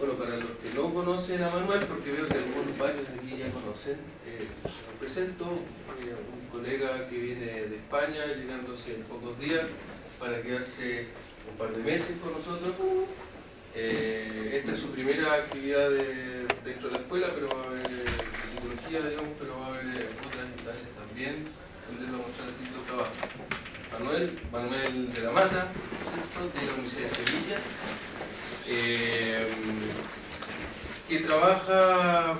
Bueno, para los que no conocen a Manuel, porque veo que algunos varios de aquí ya conocen, os presento un colega que viene de España, llegando hace pocos días para quedarse un par de meses con nosotros. Esta es su primera actividad dentro de la escuela, pero va a haber psicología, digamos, pero va a haber otras instancias también, donde él va a mostrar distintos trabajos. Manuel de la Mata, de la Universidad de Sevilla, que trabaja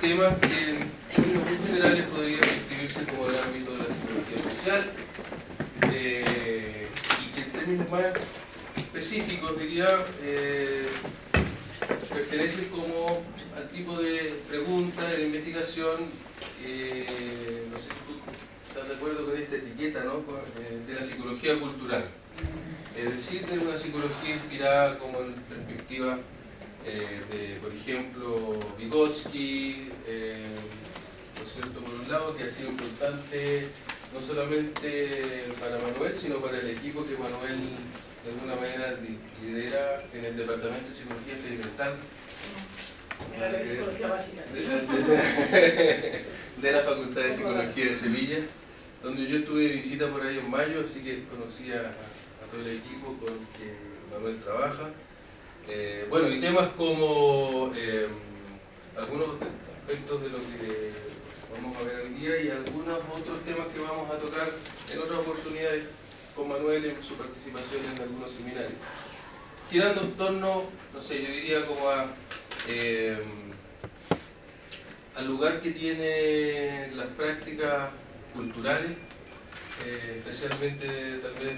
temas que en términos muy generales podrían describirse como del ámbito de la psicología social, y que en términos más específicos, diría, pertenece como al tipo de pregunta, de investigación, no sé si tú estás de acuerdo con esta etiqueta, ¿no? De la psicología cultural. Es decir, de una psicología inspirada como en perspectiva de, por ejemplo, Vygotsky, ¿no es cierto?, por un lado, que ha sido importante no solamente para Manuel, sino para el equipo que Manuel de alguna manera lidera en el Departamento de Psicología Experimental. De Psicología Básica. De la Facultad de Psicología de Sevilla, donde yo estuve de visita por ahí en mayo, así que conocí a todo el equipo con que Manuel trabaja. Bueno, y temas como algunos aspectos de lo que vamos a ver hoy día y algunos otros temas que vamos a tocar en otras oportunidades con Manuel en su participación en algunos seminarios. Girando en torno, no sé, yo diría como al lugar que tienen las prácticas culturales, especialmente tal vez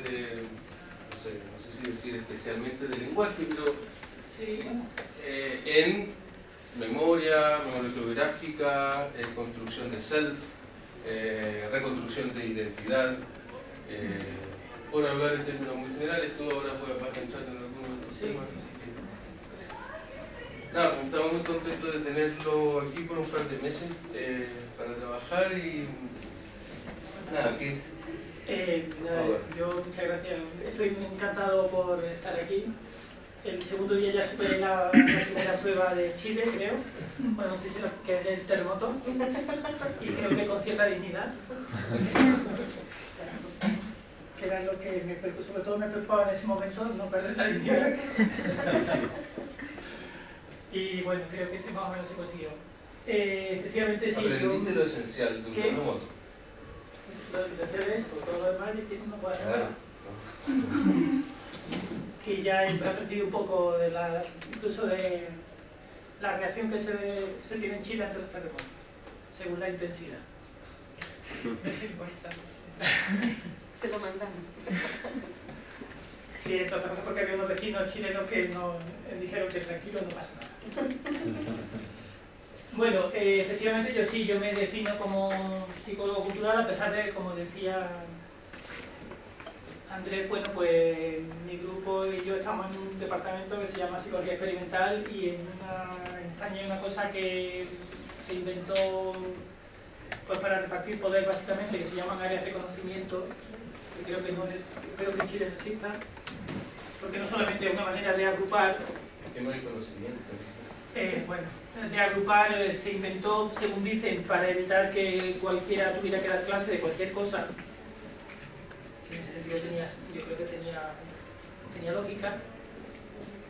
no sé si decir especialmente de lenguaje, pero sí, en memoria geográfica, construcción de self, reconstrucción de identidad, por hablar en términos muy generales. Tú ahora vas a entrar en algunos otros temas, así que nada, pues estamos muy contentos de tenerlo aquí por un par de meses para trabajar y nada, ¿qué? Yo muchas gracias, estoy encantado por estar aquí. El segundo día ya superé la primera prueba de Chile, creo. Bueno, no sé si que es el terremoto, y creo que con cierta dignidad. Que era lo que sobre todo me preocupaba en ese momento, no perder la dignidad. Y bueno, creo que ese más o menos se consiguió. Efectivamente sí. Aprendiste lo esencial de un terremoto. Lo esencial es, por todo lo demás, que uno puede hacer nada. Y ya he aprendido un poco de incluso de la reacción que se tiene en Chile ante los terremotos, según la intensidad. Se lo mandan. Sí, entre otras cosas porque había unos vecinos chilenos que dijeron que tranquilo, no pasa nada. Bueno, efectivamente yo me defino como psicólogo cultural, a pesar de, como decía Andrés, bueno, pues mi grupo y yo estamos en un departamento que se llama Psicología Experimental, y en España hay una cosa que se inventó pues para repartir poder básicamente, que se llaman áreas de conocimiento, que creo que en Chile no exista, porque no solamente es una manera de agrupar. Que no hay conocimiento. Bueno, de agrupar se inventó, según dicen, para evitar que cualquiera tuviera que dar clase de cualquier cosa. En ese sentido yo creo que tenía lógica,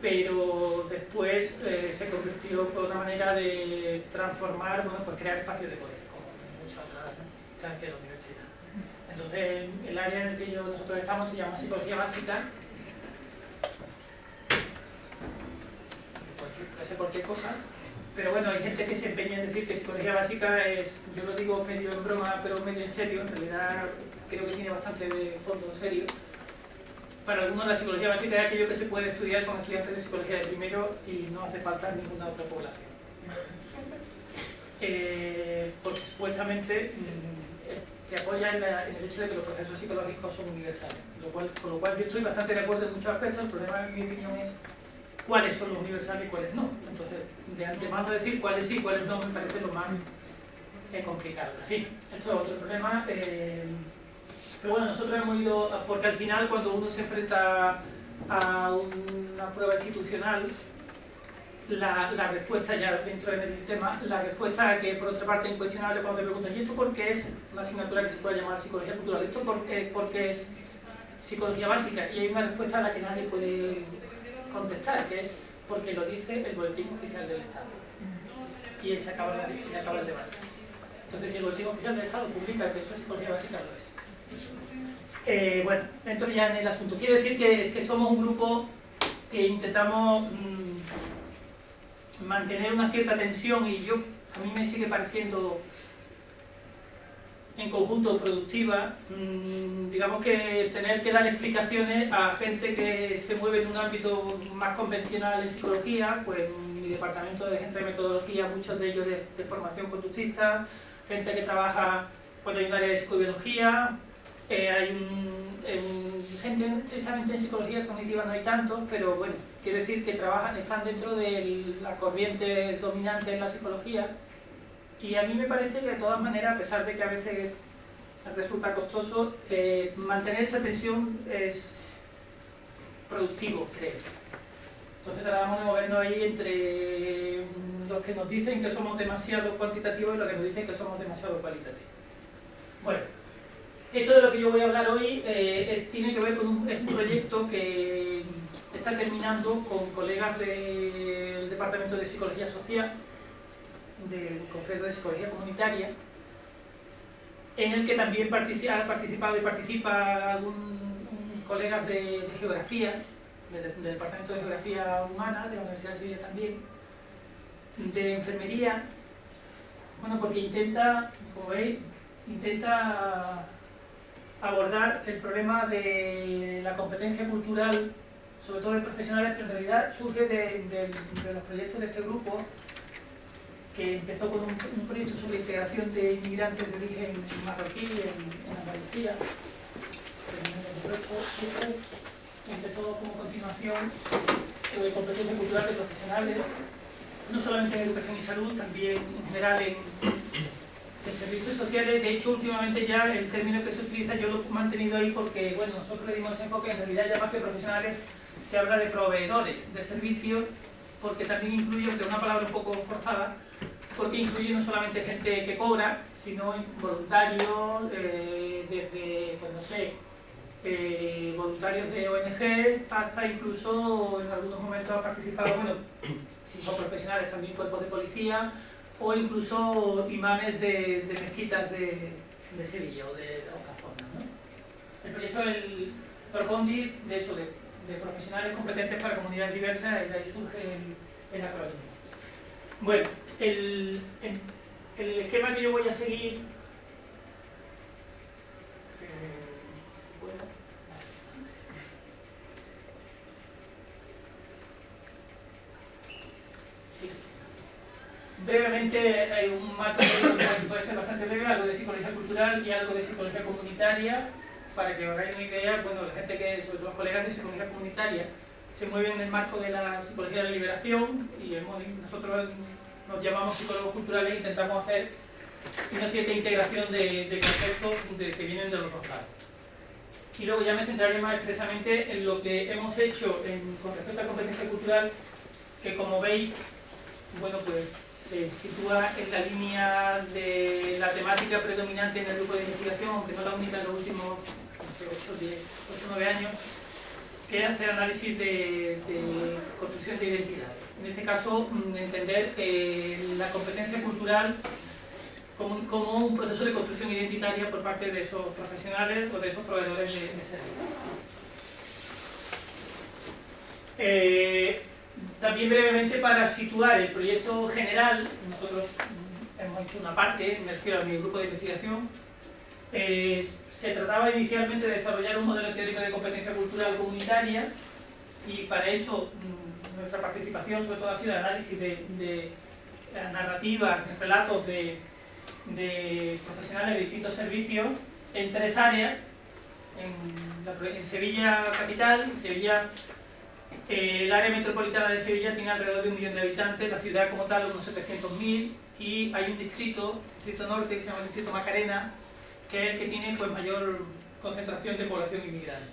pero después se convirtió, fue una manera de transformar, bueno, pues crear espacios de poder, como en muchas otras instancias de la universidad. Entonces, el área en el que nosotros estamos se llama Psicología Básica. Puede ser cualquier cosa, pero bueno, hay gente que se empeña en decir que Psicología Básica es, yo lo digo medio en broma, pero medio en serio, en realidad creo que tiene bastante de fondo serio. Para algunos la psicología básica es aquello que se puede estudiar con estudiantes de psicología de primero y no hace falta ninguna otra población. Porque supuestamente te apoya en el hecho de que los procesos psicológicos son universales, con lo cual yo estoy bastante de acuerdo en muchos aspectos. El problema, en mi opinión, es cuáles son los universales y cuáles no. Entonces, de antemano decir cuáles sí y cuáles no me parece lo más complicado. En fin, esto es otro problema. Pero bueno, nosotros hemos ido, porque al final cuando uno se enfrenta a una prueba institucional, la respuesta, ya dentro del tema, la respuesta que por otra parte es incuestionable cuando te preguntan, ¿y esto por qué es una asignatura que se puede llamar psicología cultural? ¿Esto por qué es psicología básica? Y hay una respuesta a la que nadie puede contestar, que es porque lo dice el Boletín Oficial del Estado. Y se acaba el debate. Entonces, si el Boletín Oficial del Estado publica que eso es psicología básica, lo es. Bueno, entro ya en el asunto. Quiero decir que somos un grupo que intentamos mantener una cierta tensión, y a mí me sigue pareciendo en conjunto productiva, digamos que tener que dar explicaciones a gente que se mueve en un ámbito más convencional en psicología, pues mi departamento de gente de metodología, muchos de ellos de formación conductista, gente que trabaja pues, en un área de psicobiología, hay gente estrictamente en psicología cognitiva no hay tantos, pero bueno, quiero decir que están dentro de la corriente dominante en la psicología, y a mí me parece que de todas maneras, a pesar de que a veces resulta costoso, mantener esa tensión es productivo, creo. Entonces tratamos de movernos ahí entre los que nos dicen que somos demasiado cuantitativos y los que nos dicen que somos demasiado cualitativos. Bueno. Esto de lo que yo voy a hablar hoy tiene que ver con un proyecto que está terminando con colegas del Departamento de Psicología Social, en concreto de Psicología Comunitaria, en el que también han participado y participa algún colegas de Geografía, del Departamento de Geografía Humana, de la Universidad de Sevilla también, de Enfermería, bueno, porque intenta, como veis, abordar el problema de la competencia cultural, sobre todo de profesionales, pero en realidad surge de los proyectos de este grupo, que empezó con un proyecto sobre integración de inmigrantes de origen marroquí en Andalucía, en el 2018, empezó como continuación sobre competencia cultural de profesionales, no solamente en educación y salud, también en general en servicios sociales. De hecho, últimamente ya el término que se utiliza yo lo he mantenido ahí porque, bueno, nosotros le dimos ese enfoque, en realidad ya más que profesionales se habla de proveedores de servicios, porque también incluye, aunque es una palabra un poco forzada, porque incluye no solamente gente que cobra, sino voluntarios, desde, pues no sé, voluntarios de ONGs, hasta incluso en algunos momentos ha participado, bueno, si son profesionales, también cuerpos de policía, o incluso imames de mezquitas de Sevilla o de otras zonas, ¿no? El proyecto del PROCONDI, de eso, de profesionales competentes para comunidades diversas, y de ahí surge el acrónimo. Bueno, el esquema que yo voy a seguir, brevemente hay un marco que puede ser bastante breve, algo de psicología cultural y algo de psicología comunitaria, para que os hagáis una idea. Bueno, la gente que, sobre todo los colegas de psicología comunitaria, se mueven en el marco de la psicología de la liberación, y nosotros nos llamamos psicólogos culturales e intentamos hacer una cierta integración de conceptos que vienen de los dos lados. Y luego ya me centraré más expresamente en lo que hemos hecho con respecto a competencia cultural, que como veis, bueno, pues se sitúa en la línea de la temática predominante en el grupo de investigación, aunque no la única en los últimos 8 o 9 años, que es hacer análisis de construcción de identidad. En este caso, entender la competencia cultural como un proceso de construcción identitaria por parte de esos profesionales o de esos proveedores de servicios. También brevemente, para situar el proyecto general, nosotros hemos hecho una parte, me refiero a mi grupo de investigación. Se trataba inicialmente de desarrollar un modelo teórico de competencia cultural comunitaria, y para eso nuestra participación sobre todo ha sido el análisis de narrativas, relatos de profesionales de distintos servicios en 3 áreas, en Sevilla capital, en Sevilla. El área metropolitana de Sevilla tiene alrededor de 1 millón de habitantes, la ciudad como tal unos 700.000, y hay un distrito norte que se llama el distrito Macarena, que es el que tiene pues, mayor concentración de población inmigrante.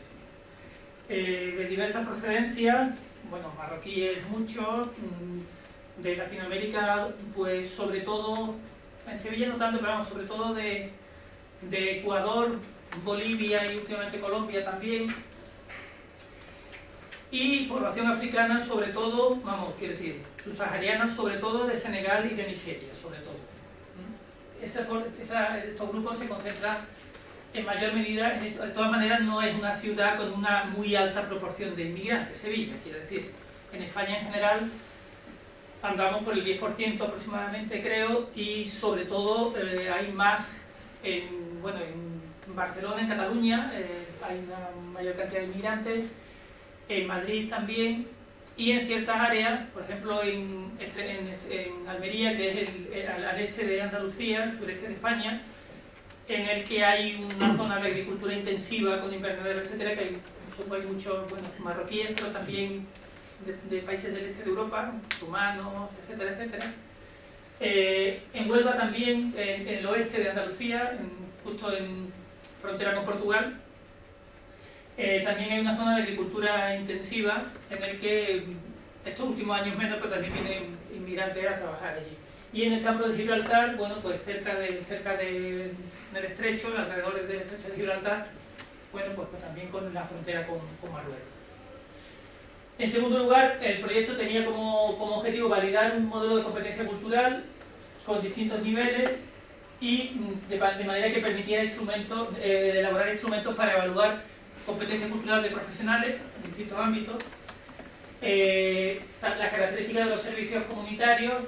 De diversas procedencias, bueno, marroquíes muchos, De Latinoamérica, pues sobre todo, en Sevilla no tanto, pero vamos, sobre todo de Ecuador, Bolivia y últimamente Colombia también. Y población africana, sobre todo, vamos, quiero decir, subsahariana, sobre todo de Senegal y de Nigeria, sobre todo. Estos grupos se concentran en mayor medida, de todas maneras no es una ciudad con una muy alta proporción de inmigrantes, Sevilla, quiero decir, en España en general andamos por el 10% aproximadamente, creo, y sobre todo hay más en Barcelona, en Cataluña, hay una mayor cantidad de inmigrantes, en Madrid también, y en ciertas áreas, por ejemplo en Almería, que es al este de Andalucía, el sureste de España, en el que hay una zona de agricultura intensiva con invernaderos, etcétera, que hay muchos marroquíes, pero también de países del este de Europa, rumanos, etcétera, etcétera. En Huelva también, en el oeste de Andalucía, justo en frontera con Portugal, también hay una zona de agricultura intensiva en el que estos últimos años menos, pero también vienen inmigrantes a trabajar allí. Y en el campo de Gibraltar, bueno, pues cerca del estrecho, alrededor del estrecho de Gibraltar, bueno, pues también con la frontera con Marruecos. En segundo lugar, el proyecto tenía como objetivo validar un modelo de competencia cultural con distintos niveles y de manera que permitiera elaborar instrumentos para evaluar competencia cultural de profesionales en distintos ámbitos, las características de los servicios comunitarios,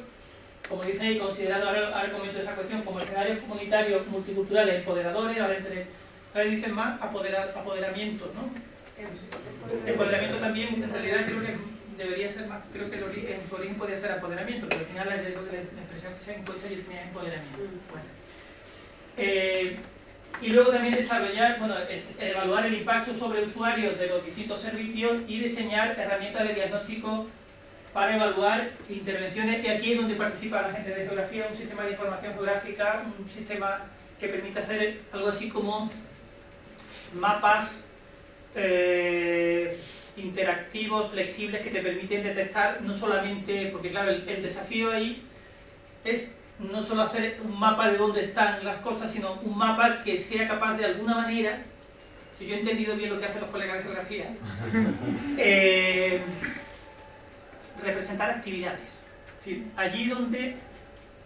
como dicen ahí, considerando, ahora comento esa cuestión, como escenarios comunitarios multiculturales empoderadores, ahora dicen más apoderamiento, ¿no? Empoderamiento también, en realidad creo que debería ser más, creo que en su origen podría ser apoderamiento, pero al final la expresión que se ha impuesto y tenía empoderamiento. Bueno. Y luego también desarrollar, evaluar el impacto sobre usuarios de los distintos servicios y diseñar herramientas de diagnóstico para evaluar intervenciones, y aquí es donde participa la gente de geografía, un sistema de información geográfica, un sistema que permite hacer algo así como mapas interactivos, flexibles, que te permiten detectar no solamente, porque claro, el desafío ahí es no solo hacer un mapa de dónde están las cosas, sino un mapa que sea capaz de alguna manera, si yo he entendido bien lo que hacen los colegas de geografía, representar actividades. Es decir, allí donde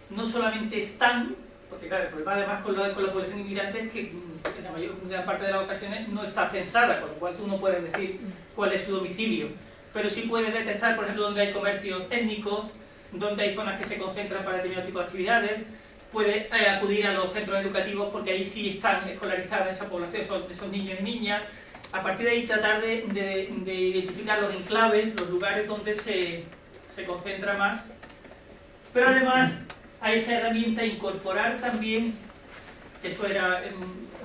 no solamente están, porque claro, el problema además con la población inmigrante es que en la mayor parte de las ocasiones no está censada, con lo cual tú no puedes decir cuál es su domicilio, pero sí puedes detectar, por ejemplo, donde hay comercios étnicos, donde hay zonas que se concentran para determinado tipo de actividades, puede acudir a los centros educativos porque ahí sí están escolarizadas esa población, esos niños y niñas. A partir de ahí tratar de identificar los enclaves, los lugares donde se concentra más, pero además a esa herramienta incorporar también, eso era en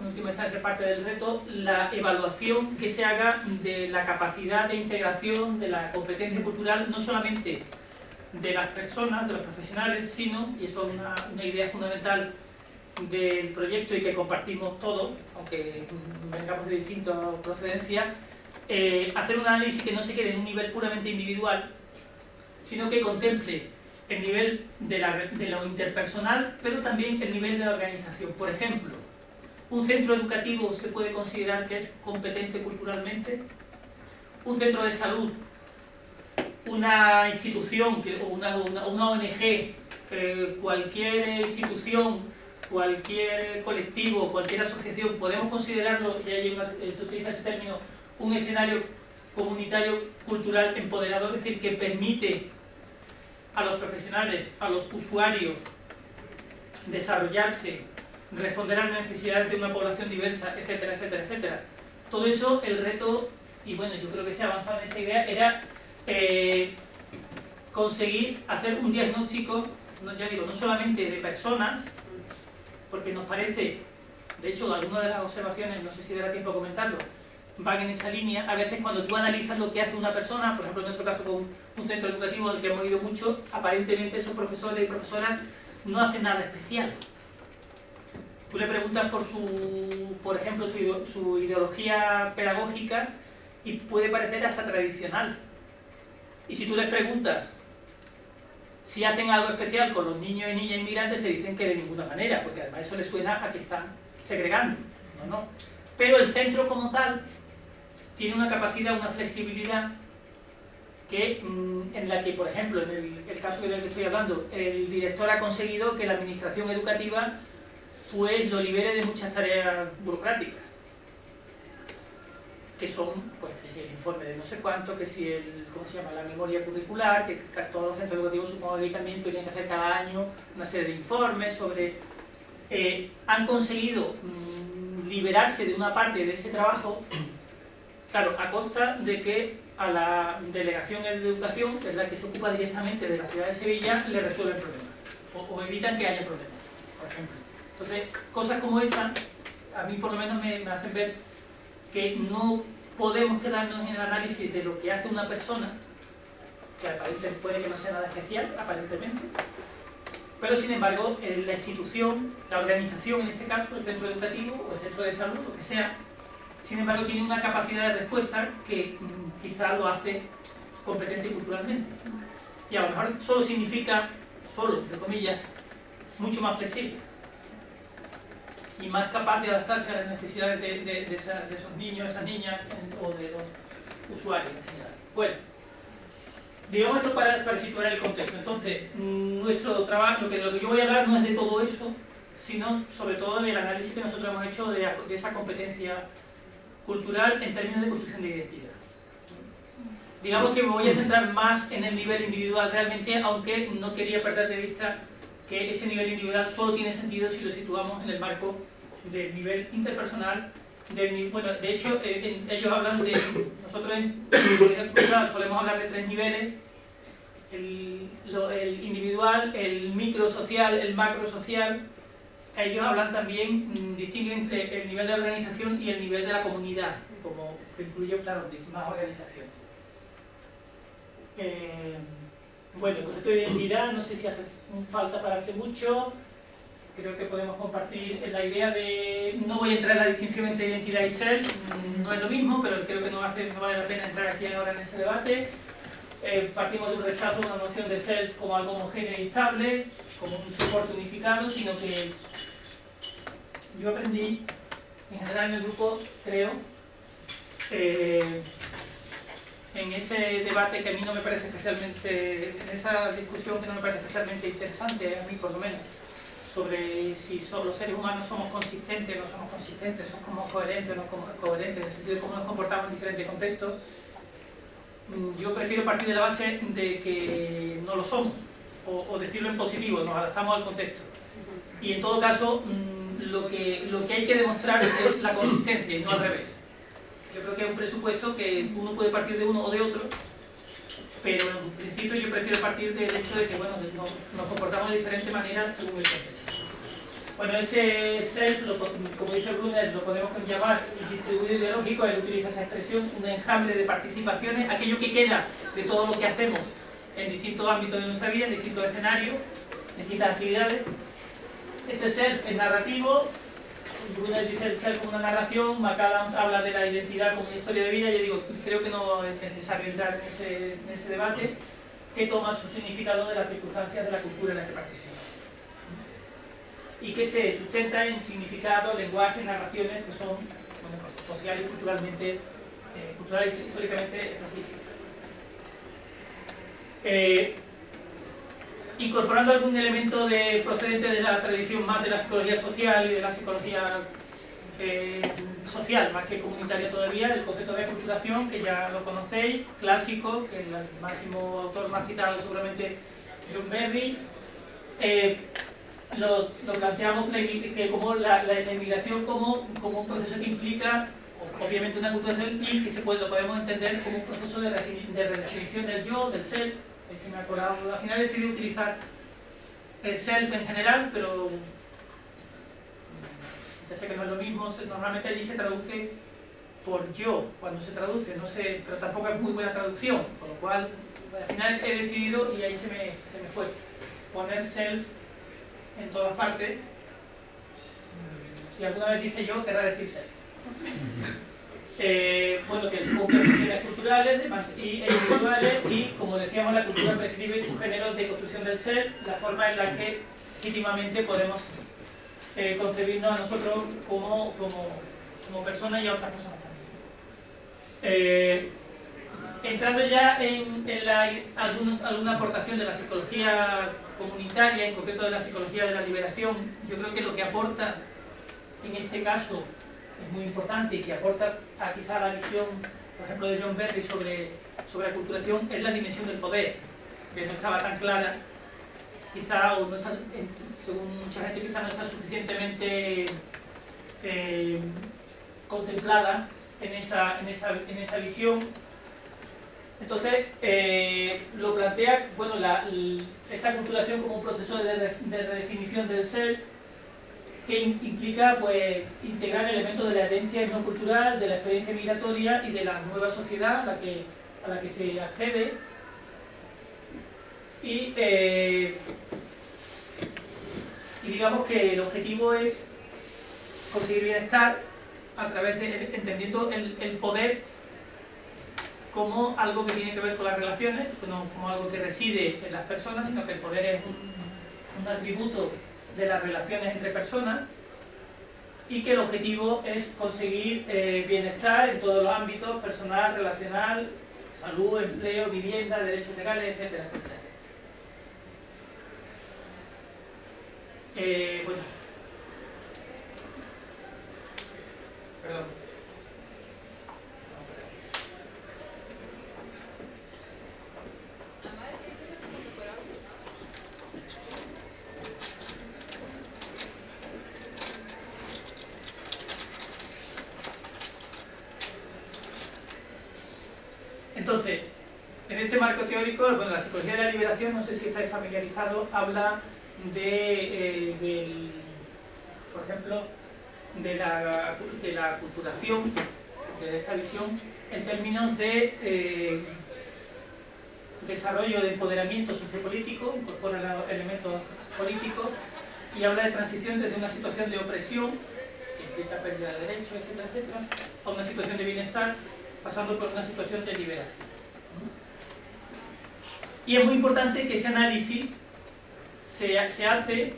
última instancia parte del reto, la evaluación que se haga de la capacidad de integración de la competencia cultural, no solamente de las personas, de los profesionales, sino, y eso es una idea fundamental del proyecto y que compartimos todos, aunque vengamos de distintas procedencias, hacer un análisis que no se quede en un nivel puramente individual, sino que contemple el nivel de lo interpersonal, pero también el nivel de la organización. Por ejemplo, un centro educativo se puede considerar que es competente culturalmente, un centro de salud, una institución o una ONG, cualquier institución, cualquier colectivo, cualquier asociación, podemos considerarlo, y ahí se utiliza ese término, un escenario comunitario cultural empoderador, es decir, que permite a los profesionales, a los usuarios, desarrollarse, responder a las necesidades de una población diversa, etcétera, etcétera, etcétera. Todo eso, el reto, y bueno, yo creo que se ha avanzado en esa idea, era conseguir hacer un diagnóstico, ya digo, no solamente de personas, porque nos parece, de hecho, algunas de las observaciones, no sé si dará tiempo a comentarlo, van en esa línea. A veces cuando tú analizas lo que hace una persona, por ejemplo en nuestro caso con un centro educativo al que hemos ido mucho, aparentemente esos profesores y profesoras no hacen nada especial. Tú le preguntas por ejemplo, su ideología pedagógica y puede parecer hasta tradicional. Y si tú les preguntas Si hacen algo especial con los niños y niñas inmigrantes, te dicen que de ninguna manera, porque además eso les suena a que están segregando. No. Pero el centro como tal tiene una capacidad, una flexibilidad que, en la que, por ejemplo, en el caso del que estoy hablando, el director ha conseguido que la administración educativa pues lo libere de muchas tareas burocráticas, que son, pues, que si el informe de no sé cuánto, que si el, ¿cómo se llama?, la memoria curricular, que todos los centros educativos supongo que también tienen que hacer cada año una serie de informes sobre... han conseguido liberarse de una parte de ese trabajo, claro, a costa de que a la Delegación de Educación, que es la que se ocupa directamente de la ciudad de Sevilla, le resuelven problemas, o evitan que haya problemas, por ejemplo. Entonces, cosas como esa, a mí por lo menos me hacen ver que no podemos quedarnos en el análisis de lo que hace una persona, que aparentemente puede que no sea nada especial, aparentemente, pero sin embargo la institución, la organización en este caso, el centro educativo o el centro de salud, lo que sea, sin embargo tiene una capacidad de respuesta que quizá lo hace competente culturalmente. Y a lo mejor solo significa, solo, entre comillas, mucho más flexible y más capaz de adaptarse a las necesidades de esos niños, esas niñas o de los usuarios en general. Bueno, digamos esto para situar el contexto. Entonces, nuestro trabajo, lo que yo voy a hablar no es de todo eso, sino sobre todo del análisis que nosotros hemos hecho de esa competencia cultural en términos de construcción de identidad. Digamos que me voy a centrar más en el nivel individual realmente, aunque no quería perder de vista que ese nivel individual solo tiene sentido si lo situamos en el marco del nivel interpersonal. Bueno, de hecho, ellos hablan de... Nosotros en psicología cultural solemos hablar de 3 niveles: el individual, el microsocial, el macrosocial. Ellos hablan también, distinguen entre el nivel de organización y el nivel de la comunidad, como que incluye, claro, más organización. Bueno, el concepto de identidad, no sé si hace falta pararse mucho. Creo que podemos compartir la idea de... No voy a entrar en la distinción entre identidad y self, no es lo mismo, pero creo que no vale la pena entrar aquí ahora en ese debate. Partimos de un rechazo a una noción de self como algo homogéneo y estable, como un soporte unificado, sino que yo aprendí, en general en el grupo, creo, en ese debate que a mí no me parece especialmente, en esa discusión que no me parece especialmente interesante, a mí por lo menos, sobre si los seres humanos somos consistentes o no somos consistentes, somos coherentes o no coherentes, en el sentido de cómo nos comportamos en diferentes contextos. Yo prefiero partir de la base de que no lo somos, o decirlo en positivo, nos adaptamos al contexto. Y en todo caso, lo que hay que demostrar es la consistencia y no al revés. Yo creo que es un presupuesto que uno puede partir de uno o de otro, pero en principio yo prefiero partir del hecho de que, bueno, nos comportamos de diferente manera según el contexto. Bueno, ese self, como dice Brunner, lo podemos llamar distribuido ideológico. Él utiliza esa expresión, un enjambre de participaciones, aquello que queda de todo lo que hacemos en distintos ámbitos de nuestra vida, en distintos escenarios, en distintas actividades. Ese self es narrativo. Brunner dice el self como una narración, McAdams habla de la identidad como una historia de vida. Yo digo, creo que no es necesario entrar en ese debate, que toma su significado de las circunstancias de la cultura en la que participa y que se sustenta en significado, lenguaje, narraciones que son, bueno, sociales y culturalmente, cultural y históricamente específicas. Incorporando algún elemento procedente de la tradición más de la psicología social y de la psicología social, más que comunitaria todavía, el concepto de aculturación, que ya lo conocéis, clásico, que el máximo autor más citado seguramente John Berry. Lo planteamos que como la inmigración como un proceso que implica obviamente una aculturación y que lo podemos entender como un proceso de redefinición del yo, del self. Se me ha colado. Al final decidí utilizar el self en general, pero ya sé que no es lo mismo. Normalmente allí se traduce por yo, cuando se traduce, no sé, pero tampoco es muy buena traducción, con lo cual al final he decidido, y ahí se me fue, poner self en todas partes. Si alguna vez dice yo, querrá decir self. bueno, que son profesiones culturales e individuales y, como decíamos, la cultura prescribe sus géneros de construcción del ser, la forma en la que legítimamente podemos concebirnos a nosotros como personas y a otras personas también. Entrando ya en alguna aportación de la psicología comunitaria, en concreto de la psicología de la liberación, yo creo que lo que aporta en este caso es muy importante y que aporta a quizá la visión, por ejemplo, de John Berry sobre la culturación, es la dimensión del poder, que no estaba tan clara, quizá, o no está, según mucha gente, quizá no está suficientemente contemplada en esa visión. Entonces, lo plantea, bueno, esa culturación como un proceso de redefinición del ser, que implica, pues, integrar elementos de la herencia no cultural, de la experiencia migratoria y de la nueva sociedad a la que se accede. Y digamos que el objetivo es conseguir bienestar a través de entendiendo el poder como algo que tiene que ver con las relaciones, no como algo que reside en las personas, sino que el poder es un atributo de las relaciones entre personas y que el objetivo es conseguir bienestar en todos los ámbitos, personal, relacional, salud, empleo, vivienda, derechos legales, etcétera, etcétera. Bueno. Perdón. Entonces, en este marco teórico, bueno, la psicología de la liberación, no sé si estáis familiarizados, habla por ejemplo, de la culturación, de esta visión, en términos de desarrollo de empoderamiento sociopolítico, incorpora elementos políticos y habla de transición desde una situación de opresión, que implica pérdida de derechos, etcétera, etcétera, a una situación de bienestar, pasando por una situación de liberación. Y es muy importante que ese análisis se hace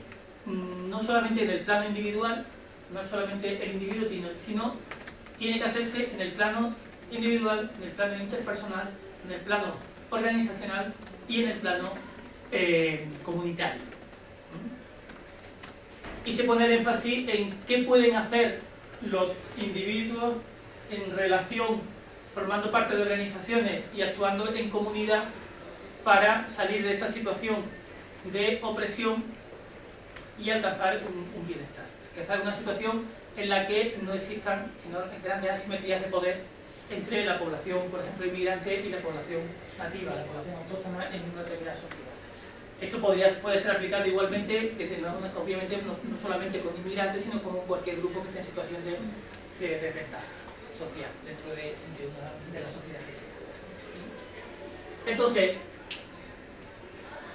no solamente en el plano individual, no solamente el individuo, sino tiene que hacerse en el plano individual, en el plano interpersonal, en el plano organizacional y en el plano comunitario. Y se pone el énfasis en qué pueden hacer los individuos en relación, formando parte de organizaciones y actuando en comunidad para salir de esa situación de opresión y alcanzar un bienestar. Alcanzar una situación en la que no existan grandes asimetrías de poder entre la población, por ejemplo, inmigrante y la población nativa, la población autóctona en una determinada sociedad. Esto puede ser aplicado igualmente, obviamente no solamente con inmigrantes, sino con cualquier grupo que esté en situación de desventaja social dentro de la sociedad que sea. Entonces,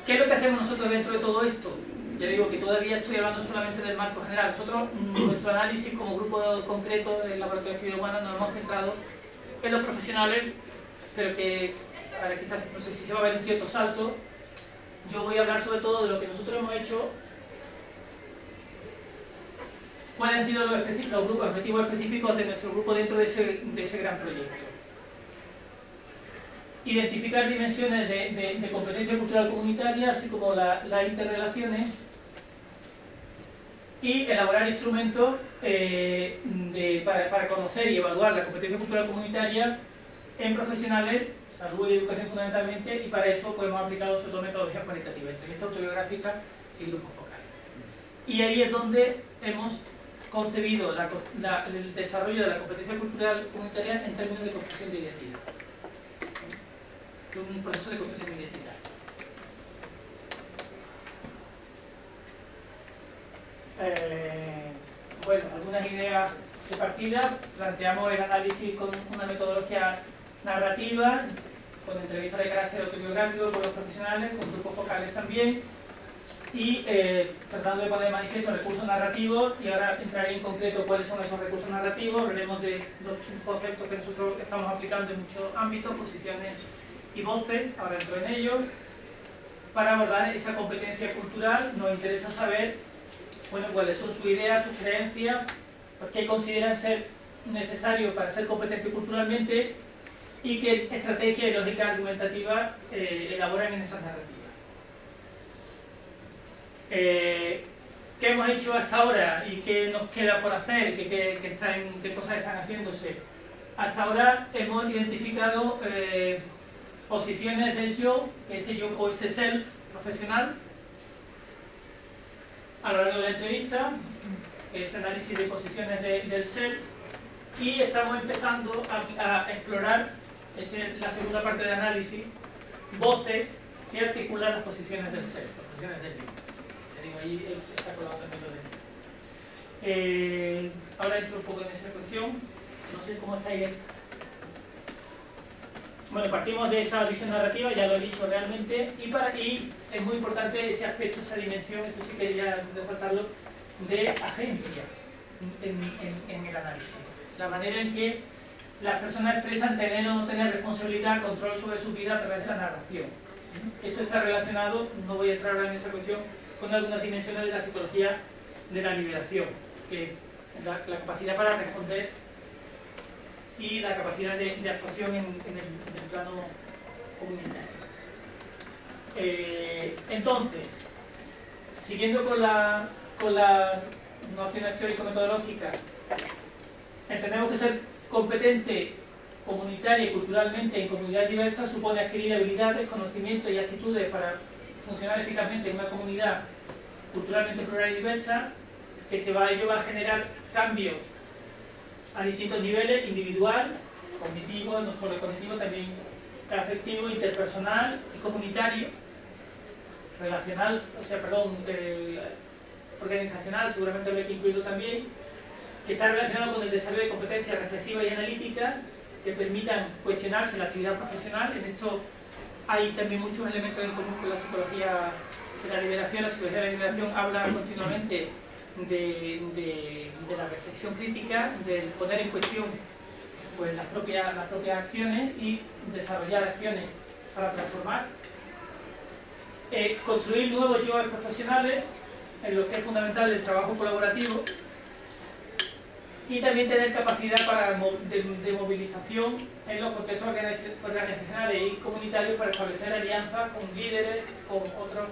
¿qué es lo que hacemos nosotros dentro de todo esto? Ya digo que todavía estoy hablando solamente del marco general. Nosotros, nuestro análisis como grupo concreto del Laboratorio de Actividad Humana, nos hemos centrado en los profesionales, pero que ahora quizás, no sé si se va a ver un cierto salto. Yo voy a hablar sobre todo de lo que nosotros hemos hecho, cuáles han sido los objetivos específicos de nuestro grupo dentro de ese gran proyecto. Identificar dimensiones de competencia cultural comunitaria, así como las interrelaciones, y elaborar instrumentos para conocer y evaluar la competencia cultural comunitaria en profesionales, salud y educación fundamentalmente, y para eso pues, hemos aplicado sobre todo metodologías cualitativas, entrevista autobiográfica y grupos focales. Y ahí es donde hemos concebido el desarrollo de la competencia cultural comunitaria en términos de construcción de identidad. Un proceso de construcción de identidad. Bueno, algunas ideas de partida. Planteamos el análisis con una metodología narrativa, con entrevistas de carácter autobiográfico con los profesionales, con grupos focales también. y tratando de poner de manifiesto recursos narrativos, y ahora entraré en concreto cuáles son esos recursos narrativos. Hablaremos de dos conceptos que nosotros estamos aplicando en muchos ámbitos, posiciones y voces, ahora entro en ellos. Para abordar esa competencia cultural nos interesa saber, bueno, cuáles son sus ideas, sus creencias, qué consideran ser necesario para ser competente culturalmente y qué estrategia y lógica argumentativa elaboran en esas narrativas. ¿Qué hemos hecho hasta ahora y qué nos queda por hacer? ¿Qué cosas están haciéndose? Hasta ahora hemos identificado posiciones del yo, ese yo o ese self profesional, a lo largo de la entrevista, ese análisis de posiciones del self, y estamos empezando a explorar, esa es la segunda parte del análisis, voces que articulan las posiciones del self, las posiciones del yo. Ahí está colado también lo de ahora entro un poco en esa cuestión, no sé cómo estáis. Bueno, partimos de esa visión narrativa, ya lo he dicho realmente, y es muy importante ese aspecto, esa dimensión, esto sí quería resaltarlo, de agencia en el análisis. La manera en que las personas expresan tener o no tener responsabilidad, control sobre su vida a través de la narración. Esto está relacionado, no voy a entrar ahora en esa cuestión, con algunas dimensiones de la psicología de la liberación, que es la capacidad para responder y la capacidad de actuación en el plano comunitario. Entonces, siguiendo con la noción teórico-metodológica, entendemos que ser competente comunitaria y culturalmente en comunidades diversas supone adquirir habilidades, conocimientos y actitudes para funcionar eficazmente en una comunidad culturalmente plural y diversa, que ello va a generar cambios a distintos niveles, individual, cognitivo, no solo cognitivo, también afectivo, interpersonal y comunitario, relacional, organizacional, seguramente lo he incluido también, que está relacionado con el desarrollo de competencias reflexivas y analíticas que permitan cuestionarse la actividad profesional. En esto hay también muchos elementos en común con la psicología de la liberación. La psicología de la liberación habla continuamente de la reflexión crítica, del poner en cuestión pues, las propias acciones y desarrollar acciones para transformar. Construir nuevos yoes profesionales, en lo que es fundamental el trabajo colaborativo, y también tener capacidad de movilización en los contextos organizacionales y comunitarios para establecer alianzas con líderes, con otros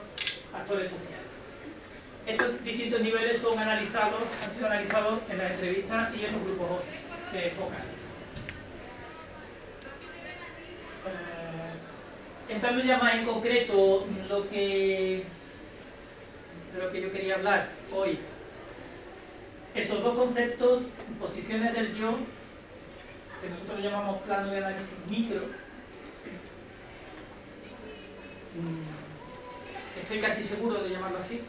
actores sociales. Estos distintos niveles han sido analizados en las entrevistas y en los grupos focales. Entrando ya más en concreto de lo que yo quería hablar hoy, esos dos conceptos, posiciones del yo, que nosotros llamamos plano de análisis micro, estoy casi seguro de llamarlo así,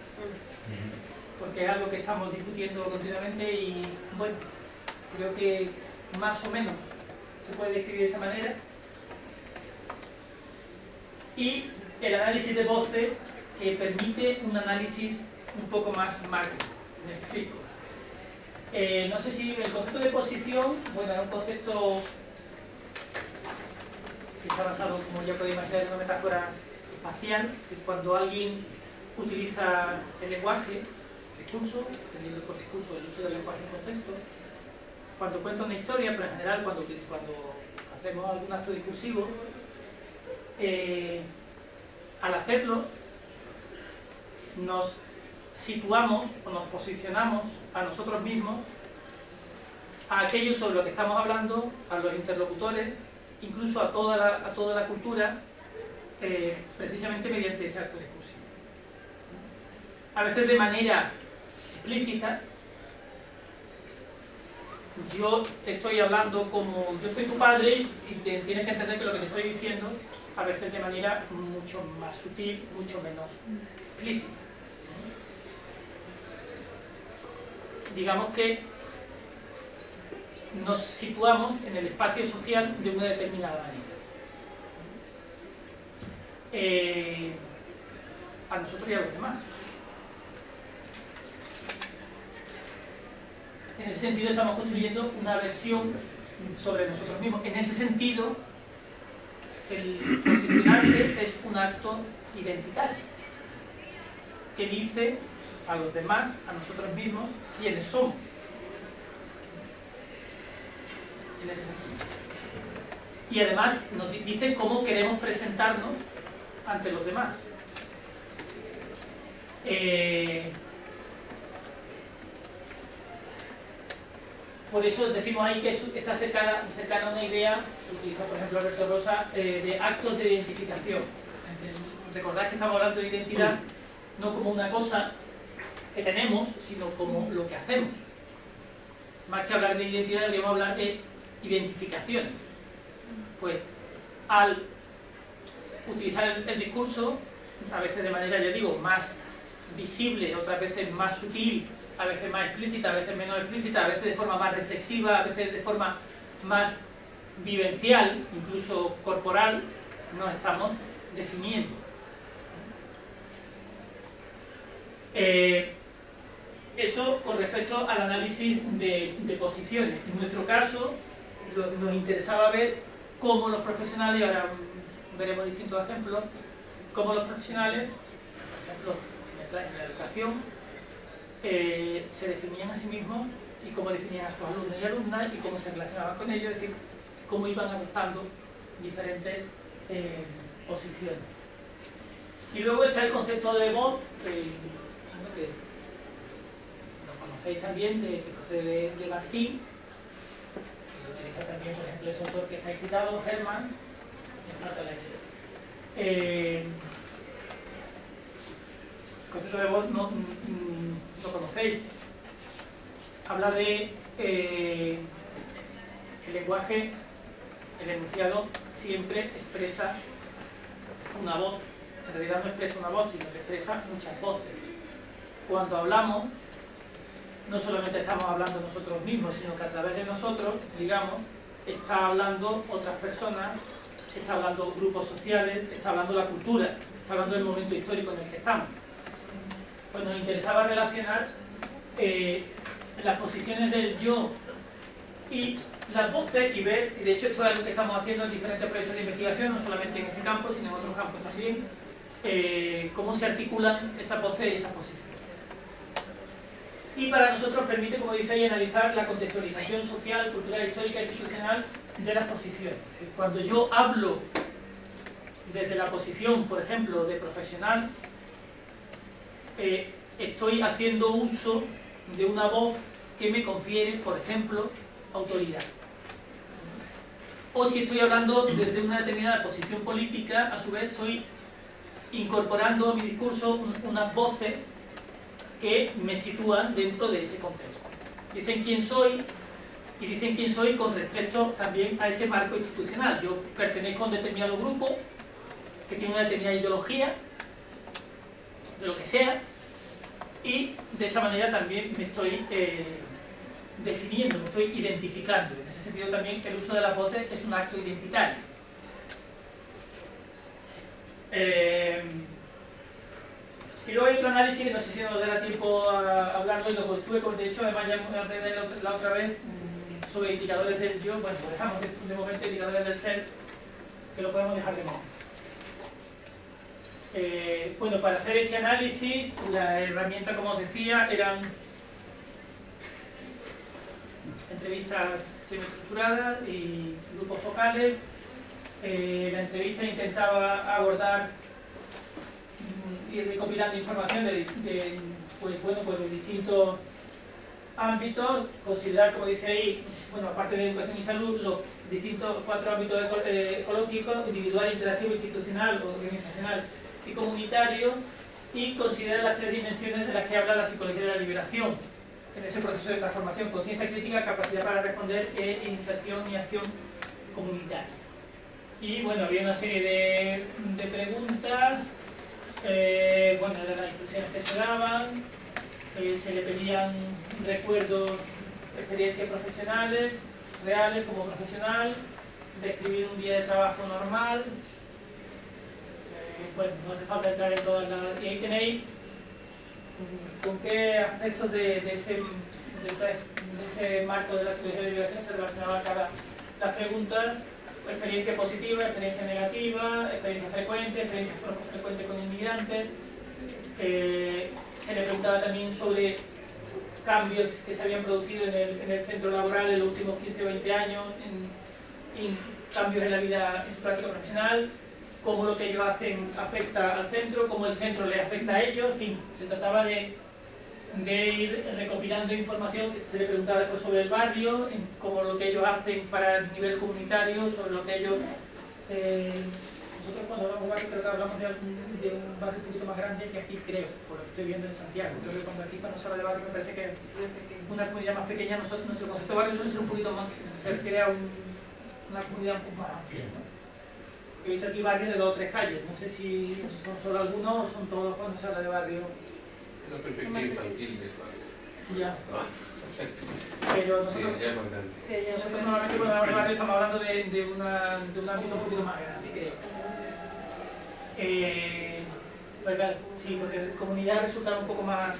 porque es algo que estamos discutiendo continuamente y, bueno, creo que más o menos se puede describir de esa manera. Y el análisis de voces, que permite un análisis un poco más macro. Me explico. No sé si el concepto de posición, bueno, es un concepto que está basado, como ya podéis imaginar, en una metáfora espacial. Es decir, cuando alguien utiliza el lenguaje, discurso, entendiendo por discurso el uso del lenguaje en contexto, cuando cuenta una historia, pero en general cuando hacemos algún acto discursivo, al hacerlo nos situamos o nos posicionamos a nosotros mismos, a aquellos sobre lo que estamos hablando, a los interlocutores, incluso a toda la cultura, precisamente mediante ese acto discursivo. A veces de manera explícita, yo te estoy hablando como yo soy tu padre y tienes que entender que lo que te estoy diciendo a veces de manera mucho más sutil, mucho menos explícita. Digamos que nos situamos en el espacio social de una determinada manera. A nosotros y a los demás. En ese sentido estamos construyendo una versión sobre nosotros mismos. En ese sentido, el posicionarse es un acto identitario que dice a los demás, a nosotros mismos, quiénes somos. En ese sentido. Y además nos dice cómo queremos presentarnos ante los demás. Por eso decimos ahí que está cercana a una idea que utiliza, por ejemplo, Alberto Rosa, de actos de identificación. Recordad que estamos hablando de identidad no como una cosa que tenemos, sino como lo que hacemos. Más que hablar de identidad, deberíamos hablar de identificaciones. Pues al utilizar el discurso, a veces de manera, ya digo, más visible, otras veces más sutil, a veces más explícita, a veces menos explícita, a veces de forma más reflexiva, a veces de forma más vivencial, incluso corporal, nos estamos definiendo. Eso con respecto al análisis de posiciones. En nuestro caso, nos interesaba ver cómo los profesionales, ahora veremos distintos ejemplos, cómo los profesionales, por ejemplo, en la educación, se definían a sí mismos y cómo definían a sus alumnos y alumnas y cómo se relacionaban con ellos, es decir, cómo iban adoptando diferentes posiciones. Y luego está el concepto de voz, que lo conocéis también, que procede de Martín, que lo utiliza también, por ejemplo, ese autor que está citado, Hermann, el concepto de voz no lo conocéis. Habla de el lenguaje, el enunciado siempre expresa una voz. En realidad no expresa una voz, sino que expresa muchas voces. Cuando hablamos, no solamente estamos hablando nosotros mismos, sino que a través de nosotros, digamos, está hablando otras personas, está hablando grupos sociales, está hablando la cultura, está hablando del momento histórico en el que estamos. Pues nos interesaba relacionar las posiciones del yo y las voces, y ves, y de hecho esto es algo que estamos haciendo en diferentes proyectos de investigación, no solamente en este campo, sino en otros campos también, cómo se articulan esas voces y esas posiciones. Y para nosotros permite, como dice ahí, analizar la contextualización social, cultural, histórica e institucional de las posiciones. Es decir, cuando yo hablo desde la posición, por ejemplo, de profesional, estoy haciendo uso de una voz que me confiere, por ejemplo, autoridad. O si estoy hablando desde una determinada posición política, a su vez estoy incorporando a mi discurso unas voces que me sitúan dentro de ese contexto. Dicen quién soy, y dicen quién soy con respecto también a ese marco institucional. Yo pertenezco a un determinado grupo que tiene una determinada ideología, de lo que sea, y de esa manera también me estoy definiendo, me estoy identificando. En ese sentido también el uso de las voces es un acto identitario. Y luego hay otro análisis que no sé si nos dará tiempo a hablarlo, y lo estuve, de hecho, además ya hablé de la otra vez sobre indicadores del yo. Bueno, pues dejamos de momento indicadores del ser, que lo podemos dejar de momento. Bueno, para hacer este análisis, la herramienta, como os decía, eran entrevistas semiestructuradas y grupos focales. La entrevista intentaba abordar ir recopilando información de distintos ámbitos, considerar, como dice ahí, bueno, aparte de educación y salud, los distintos 4 ámbitos ecológicos: individual, interactivo, institucional, organizacional y comunitario, y considerar las 3 dimensiones de las que habla la psicología de la liberación en ese proceso de transformación: conciencia crítica, capacidad para responder e iniciación y acción comunitaria. Y bueno, había una serie de preguntas. Bueno, eran las instrucciones que se daban, se le pedían recuerdos, experiencias profesionales, reales como profesional, describir un día de trabajo normal. Bueno, no hace falta entrar en todas las... Y ahí tenéis con qué aspectos de ese marco de la psicología de liberación se relacionaba cada las preguntas: experiencia positiva, experiencia negativa, experiencia frecuente, experiencia poco frecuente con inmigrantes. Se le preguntaba también sobre cambios que se habían producido en el centro laboral en los últimos 15 o 20 años, en cambios en la vida, en su práctica profesional, cómo lo que ellos hacen afecta al centro, cómo el centro les afecta a ellos. En fin, se trataba de ir recopilando información. Se le preguntaba después sobre el barrio, cómo lo que ellos hacen para el nivel comunitario, sobre lo que ellos... nosotros cuando hablamos de barrio creo que hablamos de un barrio un poquito más grande que aquí, creo, por lo que estoy viendo en Santiago. Creo que cuando se habla de barrio me parece que una comunidad más pequeña, nuestro concepto de barrio suele ser un poquito más, se refiere a una comunidad un poco más amplia, ¿no? He visto aquí barrios de 2 o 3 calles, no sé si son solo algunos o son todos cuando se habla de barrio. Es una perspectiva infantil del barrio. Ya. ¿No? Pero nosotros, sí, ya es más grande. Nosotros normalmente cuando hablamos de barrio estamos hablando de un ámbito un poquito más grande, creo. Pues claro, sí, porque comunidad resulta un poco más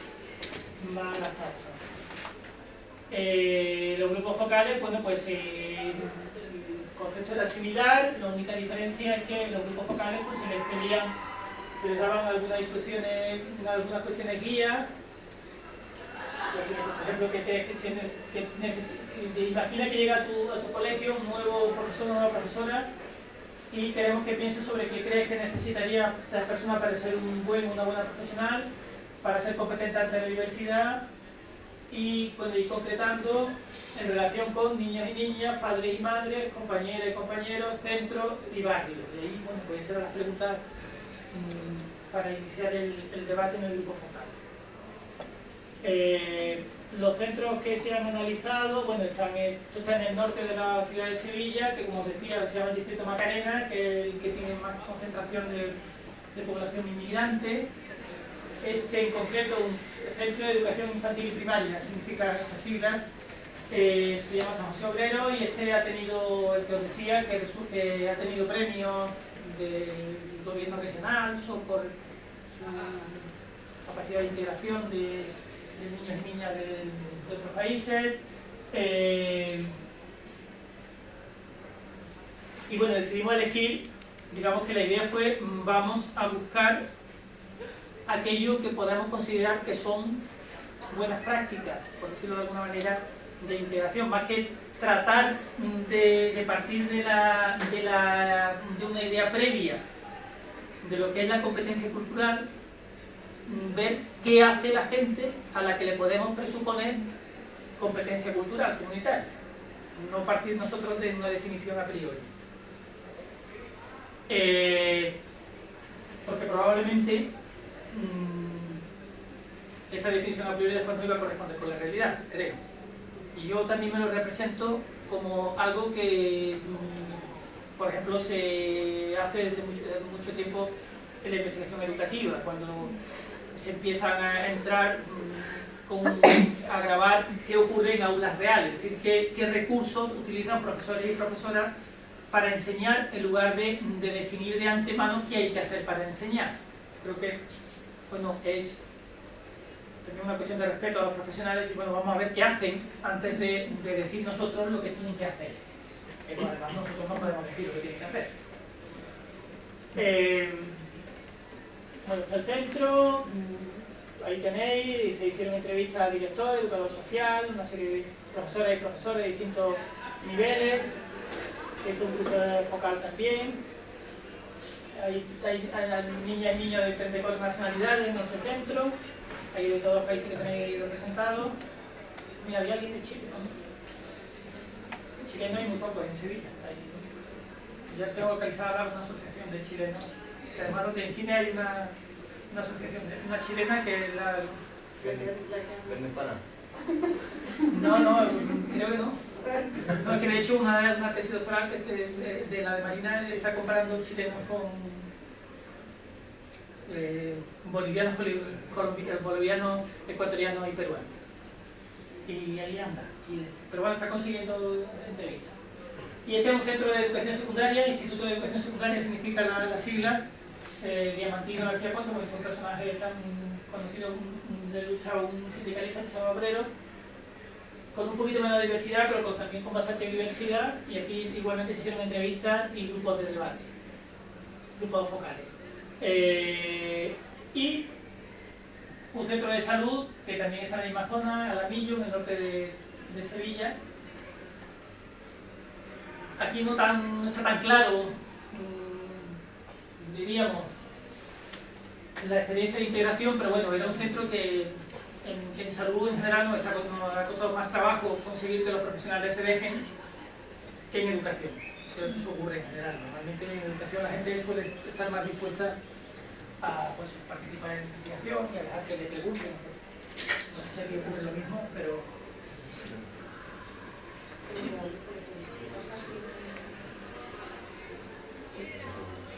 abstracto. Los grupos focales, bueno, pues el concepto era similar. La única diferencia es que los grupos focales pues se les daban algunas instrucciones, algunas cuestiones guías. Por ejemplo, imagina que llega a tu colegio un nuevo profesor o una nueva profesora y queremos que piense sobre qué crees que necesitaría esta persona para ser una buena profesional, para ser competente ante la diversidad, y bueno, ir concretando en relación con niños y niñas, padres y madres, compañeras y compañeros, centro y barrio. Y ahí, bueno, pues esas eran las preguntas para iniciar el debate en el grupo focal. Los centros que se han analizado, bueno, están en el norte de la ciudad de Sevilla, que como os decía se llama el distrito Macarena, que es el que tiene más concentración de población inmigrante. Este en concreto, un centro de educación infantil y primaria, significa esa sigla, se llama San José Obrero, y este ha tenido, el que os decía, que ha tenido premios del gobierno regional por su capacidad de integración de niños y niñas de otros países. Y bueno, decidimos elegir, digamos que la idea fue, vamos a buscar aquello que podamos considerar que son buenas prácticas, por decirlo de alguna manera, de integración, más que tratar de partir de una idea previa de lo que es la competencia cultural, ver qué hace la gente a la que le podemos presuponer competencia cultural comunitaria, no partir nosotros de una definición a priori. Porque probablemente esa definición a priori después no iba a corresponder con la realidad, creo. Y yo también me lo represento como algo que, por ejemplo, se hace desde mucho tiempo en la investigación educativa, cuando se empiezan a entrar a grabar qué ocurre en aulas reales, es decir, qué recursos utilizan profesores y profesoras para enseñar, en lugar de definir de antemano qué hay que hacer para enseñar. Creo que, bueno, es también una cuestión de respeto a los profesionales y, bueno, vamos a ver qué hacen antes de decir nosotros lo que tienen que hacer. Pero además nosotros no podemos decir lo que tienen que hacer. Bueno, está el centro, ahí tenéis, se hicieron entrevistas al director, educador social, una serie de profesoras y profesores de distintos niveles, se hizo un grupo focal también, hay niñas y niños de 34 nacionalidades en ese centro, hay de todos los países que tenéis ahí representados. Mira, había alguien de Chile también. Chilenos hay muy pocos en Sevilla. Ya tengo localizada una asociación de chilenos. Que además en Chile hay una asociación, una chilena que es la... ¿Venden para? No, creo que no. No, es que de hecho una tesis doctoral de la de Marina está comparando chilenos con bolivianos, bolivianos, ecuatorianos y peruanos. Y ahí anda. Pero bueno, está consiguiendo entrevistas. Y este es un centro de educación secundaria. Instituto de Educación Secundaria significa la sigla. Diamantino García Ponce, porque es un personaje tan conocido de lucha, un sindicalista, luchador obrero. con un poquito menos de diversidad, pero también con bastante diversidad, y aquí igualmente se hicieron entrevistas y grupos de debate, grupos focales. Y un centro de salud que también está en la misma zona, Alamillo, en el norte de Sevilla. Aquí no está tan claro, diríamos, la experiencia de integración, pero bueno, era un centro que en salud en general nos ha costado más trabajo conseguir que los profesionales se dejen que en educación. Creo que eso ocurre en general. Normalmente en educación la gente suele estar más dispuesta a pues, participar en investigación y a dejar que le pregunten, etc. No sé si aquí ocurre lo mismo, pero...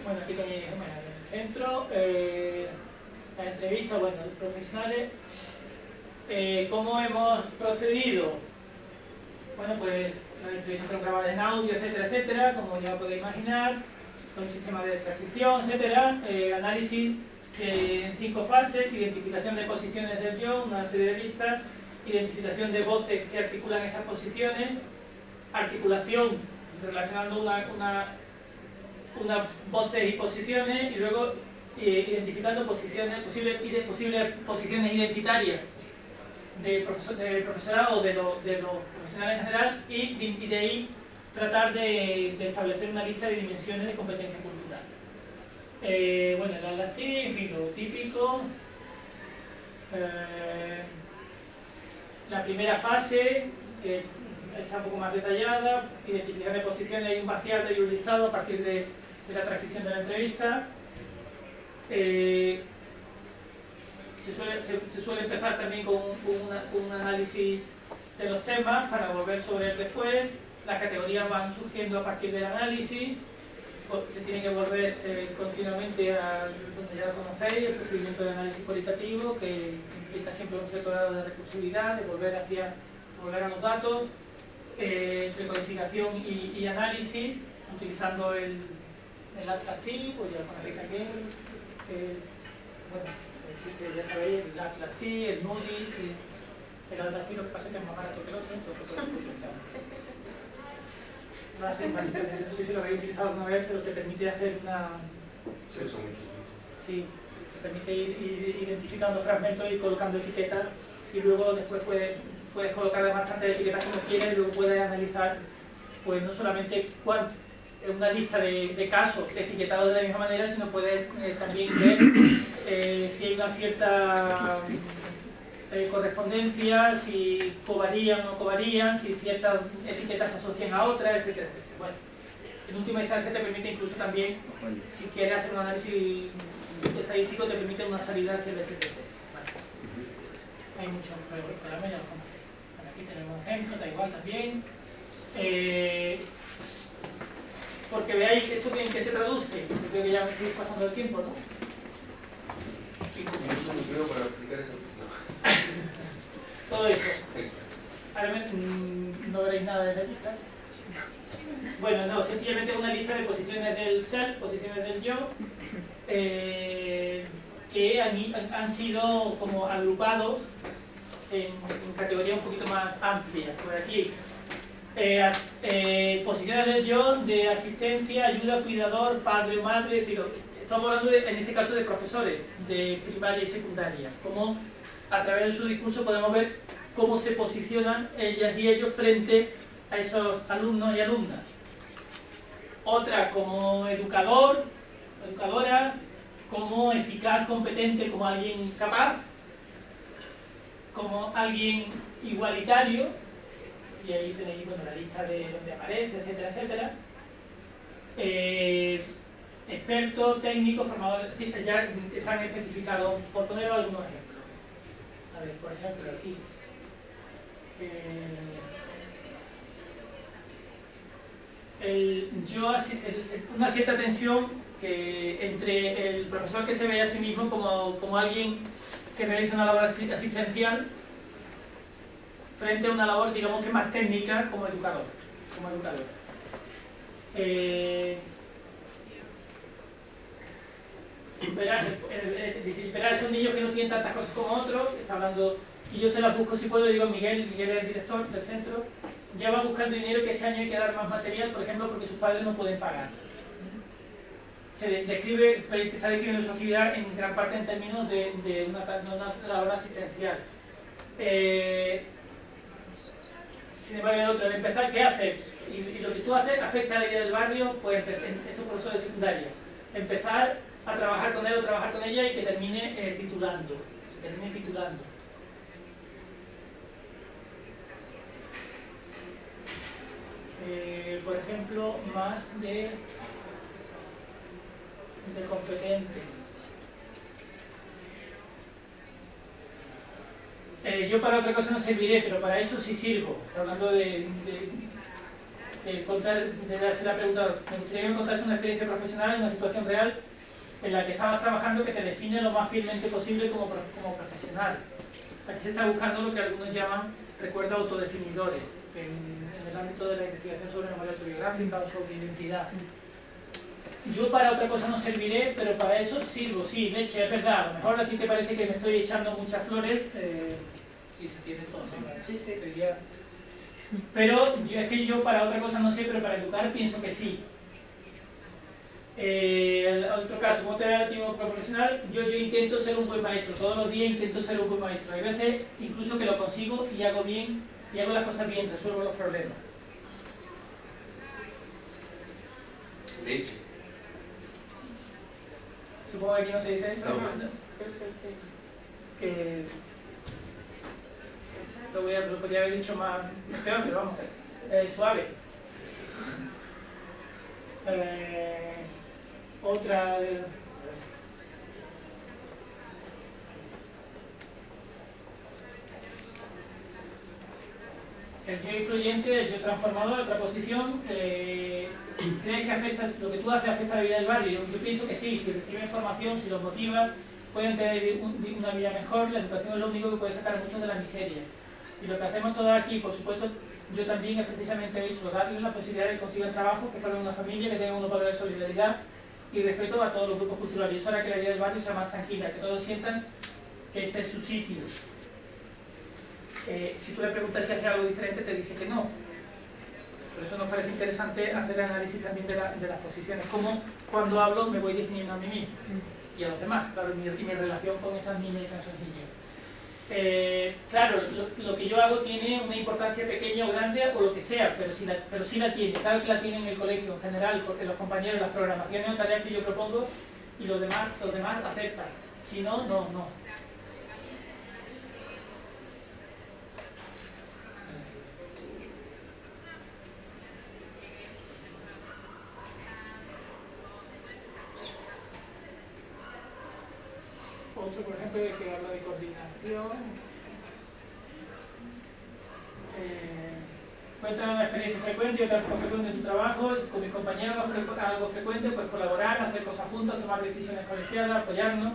Bueno, aquí tenéis en el centro, la entrevista, bueno, los profesionales. ¿Cómo hemos procedido? Bueno, pues las entrevistas fueron grabadas en audio, etcétera, etcétera, como ya podéis imaginar, con un sistema de transcripción, etcétera, análisis en 5 fases, identificación de posiciones del yo, una serie de listas, identificación de voces que articulan esas posiciones, articulación relacionando unas voces y posiciones, y luego identificando posibles posiciones identitarias del profesorado o de los profesionales en general, y de ahí tratar de establecer una lista de dimensiones de competencia cultural. Bueno, el Atlas-T, en fin, lo típico. La primera fase está un poco más detallada, identificación de posiciones, hay un vaciado y un listado a partir de la transcripción de la entrevista. Se suele empezar también con un análisis de los temas para volver sobre el después. Las categorías van surgiendo a partir del análisis. Se tiene que volver continuamente a donde ya lo conocéis, el procedimiento de análisis cualitativo, que implica siempre un cierto grado de recursividad, de volver a los datos, entre codificación y análisis, utilizando el Atlas-T, pues ya lo conocéis también. Bueno, existe, ya sabéis, el Atlas-T, el Moody's, y el Atlas-T, lo que pasa es que es más barato que el otro, entonces pues, lo hacen básicamente, no sé si lo habéis utilizado alguna vez, pero te permite hacer una... Sí, te permite ir identificando fragmentos y colocando etiquetas, y luego después puedes colocar además tantas etiquetas como quieras, y luego puedes analizar pues no solamente una lista de casos etiquetados de la misma manera, sino puedes también ver si hay una cierta correspondencia, si covarían o no covarían, si ciertas etiquetas se asocian a otras, etcétera, etcétera. Bueno, en última instancia te permite incluso también, si quieres hacer un análisis estadístico, te permite una salida hacia el SPSS. Vale. Hay muchos programas, ya los conocéis. Bueno, aquí tenemos un ejemplo, da igual también. Porque veáis esto en qué se traduce. Yo creo que ya me estoy pasando el tiempo, ¿no? Sí. Para explicar eso. Todo eso. Ahora no veréis nada de la lista. Bueno, no, sencillamente una lista de posiciones del ser, posiciones del yo, que han sido como agrupados en categorías un poquito más amplias. Por aquí, posiciones del yo de asistencia, ayuda, cuidador, padre o madre, es decir, estamos hablando en este caso de profesores de primaria y secundaria, como a través de su discurso podemos ver cómo se posicionan ellas y ellos frente a esos alumnos y alumnas. Otra como educador, educadora, como eficaz, competente, como alguien capaz, como alguien igualitario, y ahí tenéis bueno, la lista de donde aparece, etcétera, etcétera. Experto, técnico, formador, ya están especificados, por poner algunos ejemplos. A ver, por ejemplo, aquí. Una cierta tensión entre el profesor que se ve a sí mismo como alguien que realiza una labor asistencial frente a una labor, digamos que más técnica como educador. Esperar son niños que no tienen tantas cosas como otros, está hablando y yo se las busco si puedo, digo Miguel es el director del centro, ya va buscando dinero que este año hay que dar más material, por ejemplo, porque sus padres no pueden pagar. Está describiendo su actividad en gran parte en términos de una labor asistencial. Sin embargo, el otro, al empezar, ¿qué hace? Y lo que tú haces afecta a la vida del barrio, pues estos profesores de secundaria. Empezar a trabajar con él o trabajar con ella y que termine titulando. Se termine titulando. Por ejemplo, más de competente. Yo para otra cosa no serviré, pero para eso sí sirvo. Hablando de darse la pregunta, me gustaría que me contase una experiencia profesional en una situación real en la que estabas trabajando que te define lo más fielmente posible como profesional. Aquí se está buscando lo que algunos llaman recuerdos autodefinidores, en el ámbito de la investigación sobre memoria autobiográfica o sobre identidad. Yo para otra cosa no serviré, pero para eso sirvo, sí, leche, es verdad. A lo mejor a ti te parece que me estoy echando muchas flores, sí, se tiene todo, ¿no? Sí, sí. Pero es que yo para otra cosa no sé, pero para educar pienso que sí. Otro caso, como terapeuta profesional, yo intento ser un buen maestro, todos los días intento ser un buen maestro. Hay veces incluso que lo consigo y hago bien, y hago las cosas bien, resuelvo los problemas. Leche. Supongo que aquí no se dice eso. No. Que lo podría haber dicho más peor, pero vamos, suave. Otra. El yo influyente, el yo transformador, otra posición. ¿Crees que afecta, lo que tú haces afecta a la vida del barrio? Yo pienso que sí, si reciben información, si los motiva, pueden tener una vida mejor. La educación es lo único que puede sacar a muchos de la miseria. Y lo que hacemos todos aquí, por supuesto, yo también, es precisamente eso, darles la posibilidad de que consigan trabajo, que formen una familia, que tengan unos valores de solidaridad y respeto a todos los grupos culturales. Y eso hará que la vida del barrio sea más tranquila, que todos sientan que este es su sitio. Si tú le preguntas si hace algo diferente, te dice que no. Por eso nos parece interesante hacer el análisis también de las posiciones, como cuando hablo me voy definiendo a mí mismo y a los demás, claro, y mi relación con esas niñas y con esos niños. Claro, lo que yo hago tiene una importancia pequeña o grande o lo que sea, pero sí la tiene, claro que la tiene en el colegio en general, porque los compañeros, las programaciones son tareas que yo propongo y los demás aceptan, si no, no. Otro, por ejemplo, que habla de coordinación. Cuéntame una experiencia frecuente y otra poco frecuente en tu trabajo. Con mis compañeros algo frecuente, pues colaborar, hacer cosas juntos, tomar decisiones colegiadas, apoyarnos.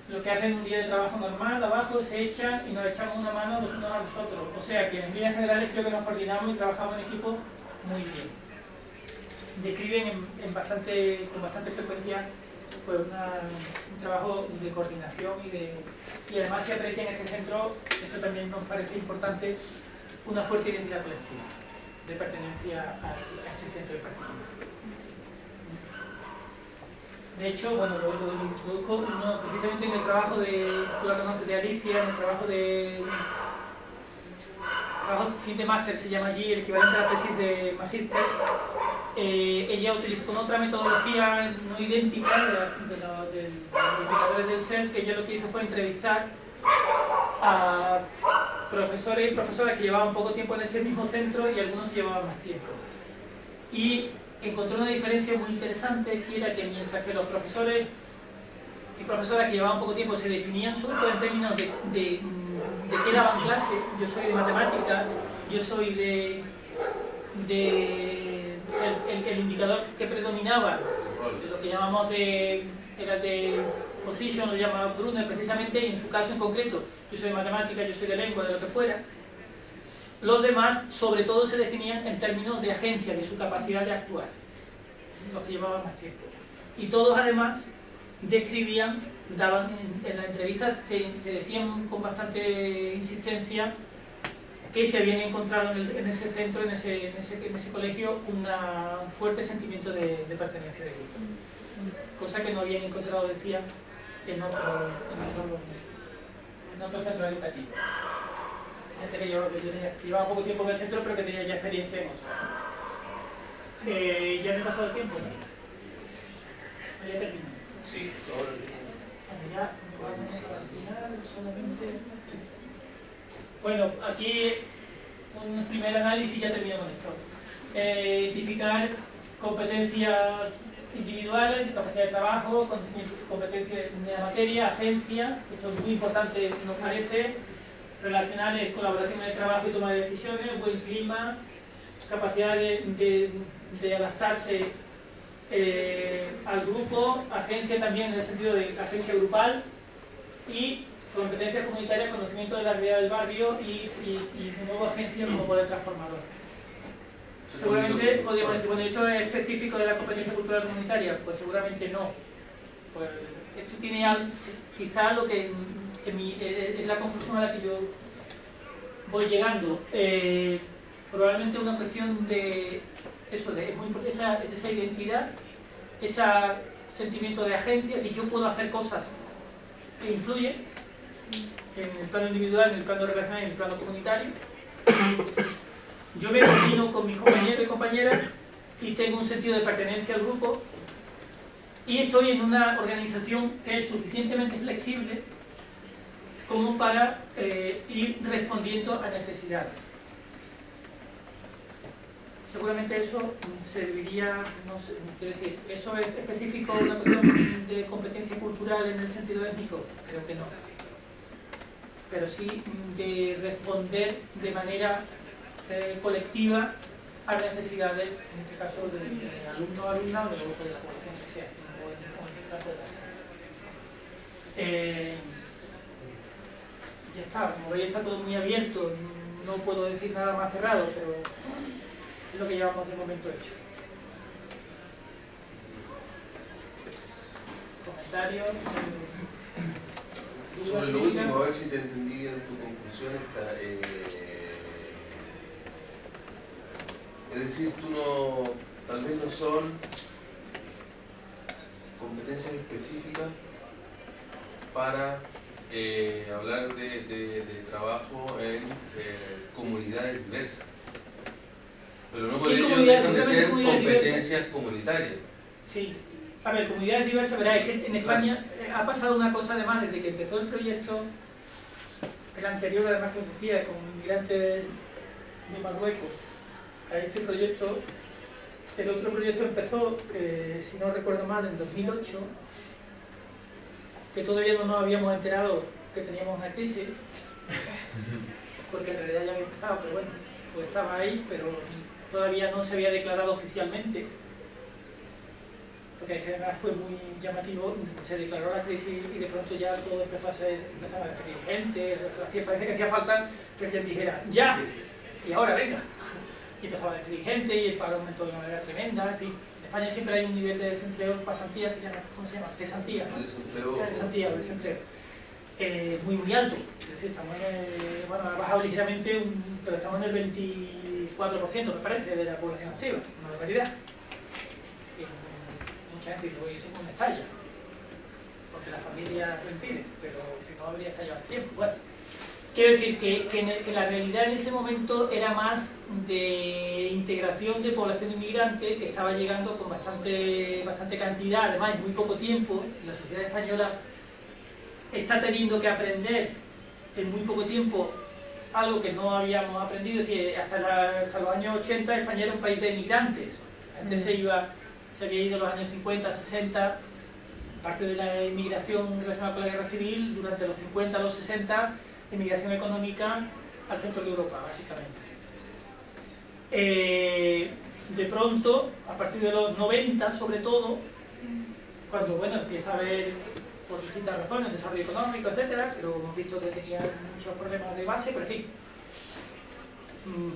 Lo que hacen un día de trabajo normal, abajo, se echan y nos echamos una mano los unos a los otros. O sea que en líneas generales creo que nos coordinamos y trabajamos en equipo muy bien. Describen con bastante frecuencia pues un trabajo de coordinación y además se aprecia en este centro, eso también nos parece importante, una fuerte identidad colectiva de pertenencia a ese centro en particular. De hecho, bueno, lo introduzco precisamente en el trabajo tú la conoces, de Alicia, en el trabajo fin de máster se llama allí, el equivalente a la tesis de magíster. Ella utilizó con otra metodología no idéntica de los indicadores del ser, que ella lo que hizo fue entrevistar a profesores y profesoras que llevaban poco tiempo en este mismo centro y algunos llevaban más tiempo. Y encontró una diferencia muy interesante, que era que mientras que los profesores y profesoras que llevaban poco tiempo se definían sobre todo en términos de qué daban clase, yo soy de matemáticas, yo soy el indicador que predominaba, de lo que llamamos era de position, lo llama Brunner precisamente, y en su caso en concreto, yo soy de matemáticas, yo soy de lengua, de lo que fuera. Los demás, sobre todo, se definían en términos de agencia, de su capacidad de actuar, los que llevaban más tiempo. Y todos, además, describían daban en la entrevista, te decían con bastante insistencia que se habían encontrado en ese centro, en ese colegio, un fuerte sentimiento de pertenencia de grupo. Cosa que no habían encontrado, decía, en otros centros educativos. Gente que llevaba poco tiempo en el centro, pero que tenía ya experiencia en otros. Ya me he pasado el tiempo, ¿no? Ya termino. Sí, ahora Ya vamos al final, solamente... Bueno, aquí un primer análisis, ya termino con esto. Identificar competencias individuales, capacidad de trabajo, competencias de la materia, agencia, esto es muy importante, nos parece, relacionales, colaboración en el trabajo y toma de decisiones, buen clima, capacidad de adaptarse al grupo, agencia también en el sentido de agencia grupal y competencias comunitarias, conocimiento de la realidad del barrio y nueva agencia como poder transformador. Seguramente podríamos decir, bueno, ¿esto es específico de la competencia cultural comunitaria? Pues seguramente no. Pues esto tiene quizá lo que es la conclusión a la que yo voy llegando. Probablemente una cuestión de eso, de esa identidad, ese sentimiento de agencia, si yo puedo hacer cosas que influyen en el plano individual, en el plano relacional y en el plano comunitario. Yo me combino con mis compañeros y compañeras y tengo un sentido de pertenencia al grupo y estoy en una organización que es suficientemente flexible como para ir respondiendo a necesidades. Seguramente eso serviría, no sé, quiero decir, ¿eso es específico de una cuestión de competencia cultural en el sentido étnico? Creo que no. Pero sí de responder de manera colectiva a necesidades, en este caso de alumno o alumna o de la población que sea, o en el caso de la ya está, como veis está todo muy abierto, no puedo decir nada más cerrado, pero es lo que llevamos de momento hecho. Comentarios. Sobre lo último, a ver si te entendí bien tu conclusión. Es decir, tal vez no son competencias específicas para hablar de trabajo en comunidades diversas. Pero no podrían dejar de ser competencias comunitarias. Sí. A ver, comunidades diversas, verá, es que en España ha pasado una cosa además desde que empezó el proyecto, el anterior además que decía, con inmigrantes de Marruecos, a este proyecto, el otro proyecto empezó, si no recuerdo mal, en 2008, que todavía no nos habíamos enterado que teníamos una crisis, porque en realidad ya había empezado, pero bueno, pues estaba ahí, pero todavía no se había declarado oficialmente. Porque además fue muy llamativo, se declaró la crisis y de pronto ya todo empezaba a despedir gente, parece que hacía falta que alguien dijera ¡ya! Y ahora venga. Y empezaba a despedir gente y el paro aumentó de una manera tremenda, en fin. En España siempre hay un nivel de desempleo, pasantía, ¿cómo se llama? Cesantía, ¿no? Cesantía o desempleo. Muy alto, es decir, estamos bueno, ha bajado ligeramente, pero estamos en el 24%, me parece, de la población activa, una barbaridad. Mucha gente dice, oye, eso es una estalla, porque la familia lo impide, pero si no habría estallado hace tiempo. Bueno, quiero decir que la realidad en ese momento era más de integración de población inmigrante que estaba llegando con bastante cantidad, además en muy poco tiempo. La sociedad española está teniendo que aprender en muy poco tiempo algo que no habíamos aprendido. Es decir, hasta los años 80 España era un país de inmigrantes. Antes se había ido en los años 50, 60, parte de la inmigración relacionada con la guerra civil, durante los 50, los 60, inmigración económica al centro de Europa, básicamente. De pronto, a partir de los 90, sobre todo, cuando bueno, empieza a haber, por distintas razones, desarrollo económico, etcétera, pero hemos visto que tenían muchos problemas de base, pero en fin,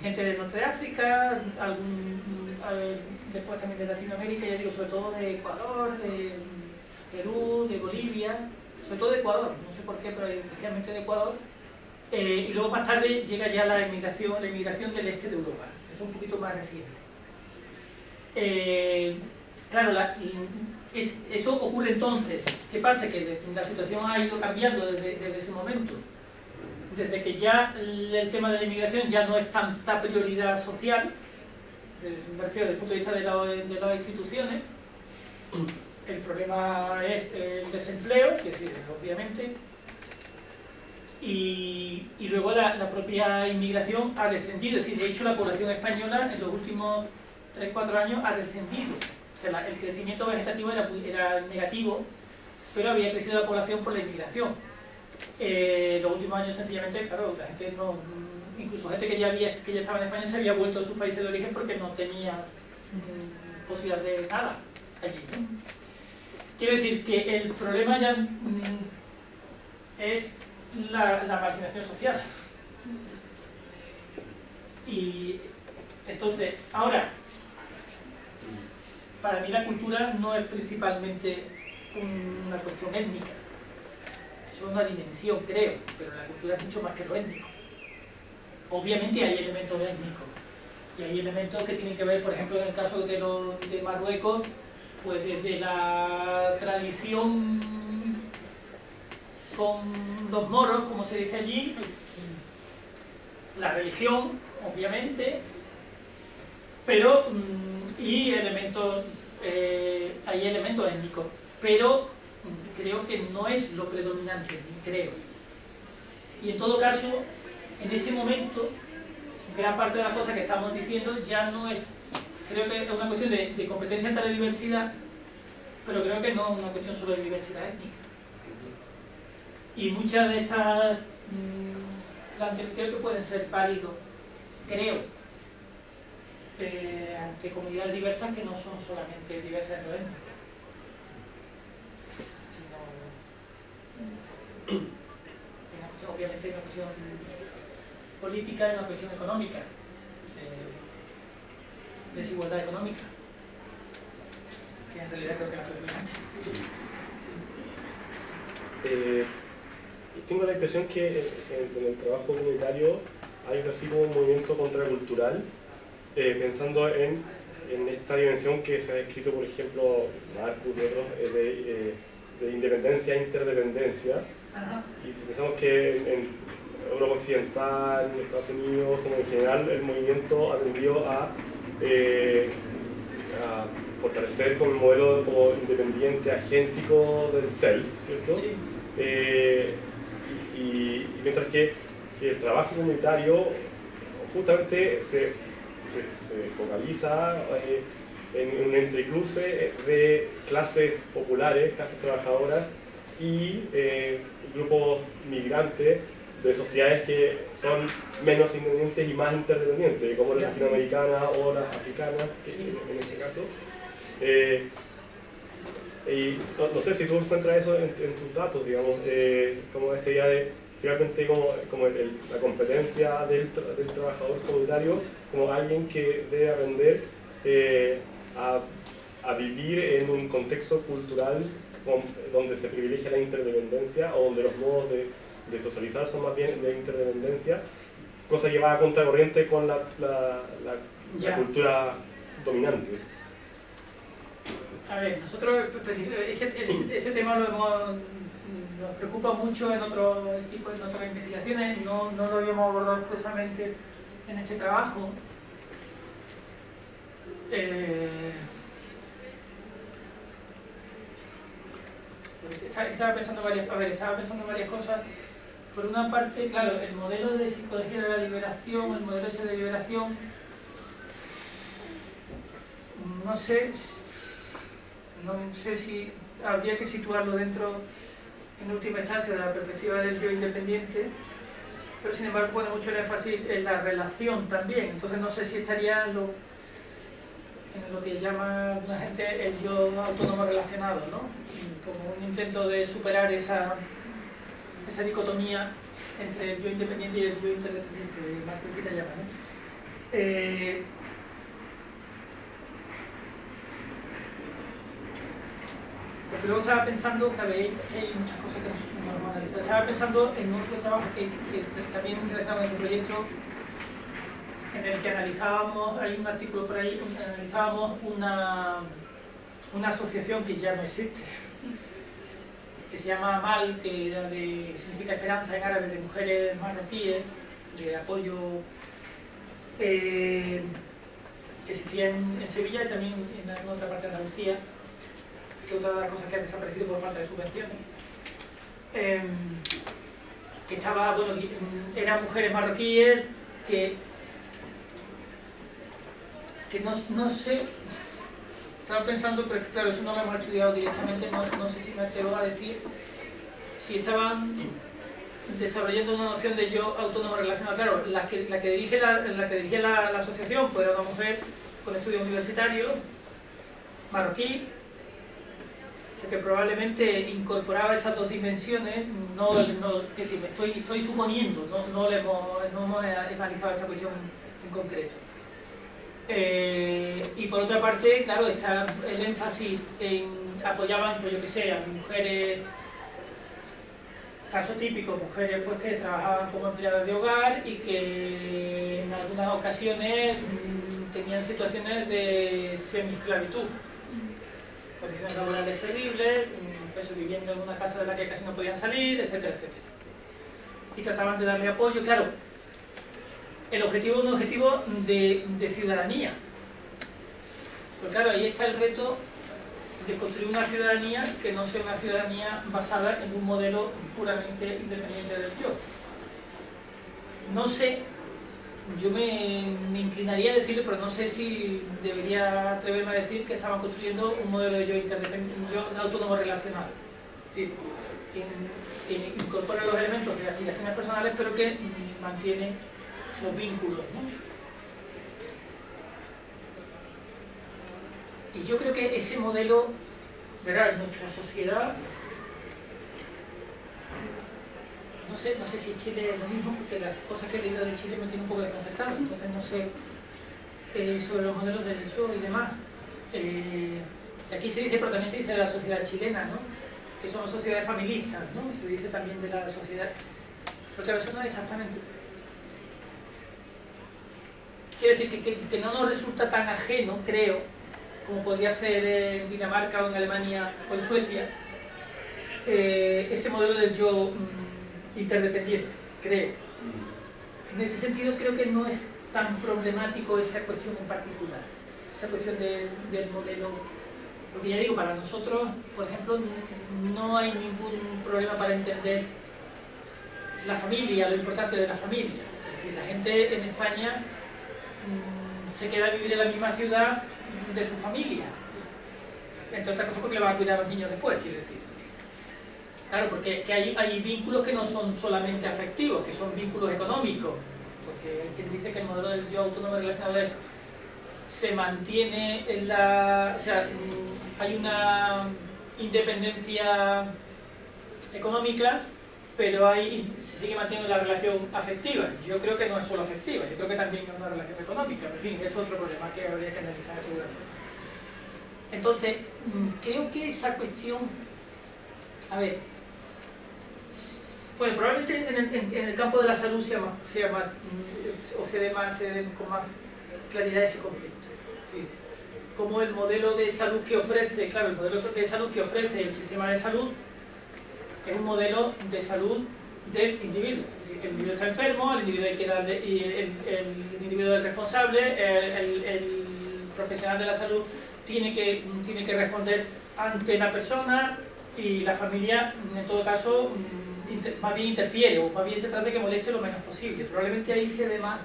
gente del norte de África, después también de Latinoamérica, ya digo, sobre todo de Ecuador, de Perú, de Bolivia, sobre todo de Ecuador, no sé por qué, pero especialmente de Ecuador, y luego más tarde llega ya la inmigración del este de Europa, es un poquito más reciente. Claro, eso ocurre entonces. ¿Qué pasa? Que la situación ha ido cambiando desde ese momento. Desde que ya el tema de la inmigración ya no es tanta prioridad social, me refiero desde el punto de vista de las instituciones. El problema es el desempleo, que sí, obviamente, y luego la propia inmigración ha descendido. Es decir, de hecho la población española en los últimos 3-4 años ha descendido. O sea, el crecimiento vegetativo era negativo, pero había crecido la población por la inmigración. Los últimos años sencillamente, claro, la gente no, incluso gente que ya estaba en España se había vuelto a sus países de origen porque no tenía posibilidad de nada allí, ¿no? Quiero decir que el problema ya es la marginación social. Y entonces, ahora, para mí la cultura no es principalmente una cuestión étnica. Eso es una dimensión, creo, pero la cultura es mucho más que lo étnico. Obviamente hay elementos étnicos y hay elementos que tienen que ver, por ejemplo, en el caso de Marruecos, pues desde la tradición con los moros, como se dice allí, la religión, obviamente, pero y elementos, hay elementos étnicos, pero creo que no es lo predominante, creo. Y en todo caso, en este momento, gran parte de las cosas que estamos diciendo ya no es, creo que es una cuestión de competencia entre la diversidad, pero creo que no es una cuestión solo de diversidad étnica. Y muchas de estas creo que pueden ser válidos, creo, ante comunidades diversas que no son solamente diversas en lo étnico, sino obviamente es una cuestión política y una cuestión económica, desigualdad económica, que en realidad creo que es predominante. Tengo la impresión que en el trabajo comunitario hay así como un movimiento contracultural, pensando en esta dimensión que se ha descrito, por ejemplo, Marcus y otros, de independencia e interdependencia. Ajá. Y si pensamos que en Europa Occidental, en Estados Unidos, como en general, el movimiento ha tendido a fortalecer como el modelo como independiente, agéntico del self, ¿cierto? Sí. Y mientras que el trabajo comunitario justamente se focaliza en un entrecruce de clases populares, clases trabajadoras y grupos migrantes de sociedades que son menos independientes y más interdependientes, como las latinoamericanas o las africanas, que en este caso. Y no sé si tú encuentras eso en tus datos, digamos, como esta idea de finalmente como la competencia del trabajador comunitario como alguien que debe aprender a vivir en un contexto cultural donde se privilegia la interdependencia o donde los modos de socializar son más bien de interdependencia, cosa que va a contracorriente con la cultura dominante. A ver, nosotros ese tema nos preocupa mucho en otras investigaciones, no lo habíamos abordado expresamente en este trabajo. Estaba pensando varias cosas. Por una parte, claro, el modelo de psicología de la liberación, el modelo ese de liberación, no sé si habría que situarlo dentro, en última instancia, de la perspectiva del yo independiente, pero sin embargo pone mucho el énfasis en la relación también. Entonces no sé si estaría en lo que llama la gente el yo autónomo relacionado, ¿no? Como un intento de superar esa dicotomía entre el yo independiente y el yo interdependiente, Marcus que te llama, ¿no? Porque luego estaba pensando que hay muchas cosas que nosotros no vamos a analizar. Estaba pensando en otro trabajo que también interesaba en este proyecto, en el que analizábamos, hay un artículo por ahí, analizábamos una asociación que ya no existe, que se llama AMAL, que significa esperanza en árabe, de mujeres marroquíes, de apoyo, que existía en Sevilla y también en otra parte de Andalucía, que otra de las cosas que ha desaparecido por falta de subvenciones. Que estaba, bueno, eran mujeres marroquíes que no sé, estaba pensando, pero claro, eso no lo hemos estudiado directamente, no sé si me atrevo a decir si estaban desarrollando una noción de yo autónomo relacionado. Claro, la que dirigía la asociación pues era una mujer con estudios universitarios, marroquí, o sea que probablemente incorporaba esas dos dimensiones, que sí, estoy suponiendo, no hemos analizado esta cuestión en concreto. Y por otra parte, claro, está el énfasis en apoyaban, pues yo que sé, a mujeres, caso típico, mujeres pues que trabajaban como empleadas de hogar y que en algunas ocasiones tenían situaciones de semi-esclavitud, condiciones laborales terribles, pues, viviendo en una casa de la que casi no podían salir, etcétera, etcétera. Y trataban de darle apoyo, claro. El objetivo es un objetivo de ciudadanía. Pues claro, ahí está el reto de construir una ciudadanía que no sea una ciudadanía basada en un modelo puramente independiente del yo. No sé, yo me inclinaría a decirlo, pero no sé si debería atreverme a decir que estaban construyendo un modelo de yo interdependiente, un yo autónomo relacional. Es decir, que incorpora los elementos de aspiraciones personales, pero que mantiene los vínculos, ¿no? Y yo creo que ese modelo, ¿verdad? En nuestra sociedad, no sé si Chile es lo mismo, porque las cosas que he leído de Chile me tienen un poco desconcertado, entonces no sé sobre los modelos del yo y demás. Aquí se dice, pero también se dice de la sociedad chilena, ¿no? Que somos sociedades familistas, ¿no? Se dice también de la sociedad, pero claro, eso no es exactamente. Quiero decir que no nos resulta tan ajeno, creo, como podría ser en Dinamarca o en Alemania o en Suecia, ese modelo del yo interdependiente, creo. En ese sentido creo que no es tan problemático esa cuestión en particular, esa cuestión del modelo, porque ya digo, para nosotros, por ejemplo, no hay ningún problema para entender la familia, lo importante de la familia. Es decir, la gente en España se queda a vivir en la misma ciudad de su familia, entre otras cosas porque le va a cuidar a los niños después, quiero decir. Claro, porque que hay vínculos que no son solamente afectivos, que son vínculos económicos, porque hay quien dice que el modelo del yo autónomo relacionado se mantiene en la... O sea, hay una independencia económica, pero se sigue manteniendo la relación afectiva. Yo creo que no es solo afectiva, yo creo que también es una relación económica. En fin, es otro problema que habría que analizar seguramente. Entonces, creo que esa cuestión... A ver... Bueno, probablemente en el campo de la salud se dé con más claridad ese conflicto. ¿Sí? Como el modelo de salud que ofrece, claro, el modelo de salud que ofrece el sistema de salud es un modelo de salud del individuo. Es decir, el individuo está enfermo, el individuo hay que darle, y el individuo es responsable, el profesional de la salud tiene que responder ante la persona y la familia, en todo caso, más bien interfiere, o más bien se trata de que moleste lo menos posible. Probablemente ahí se ve más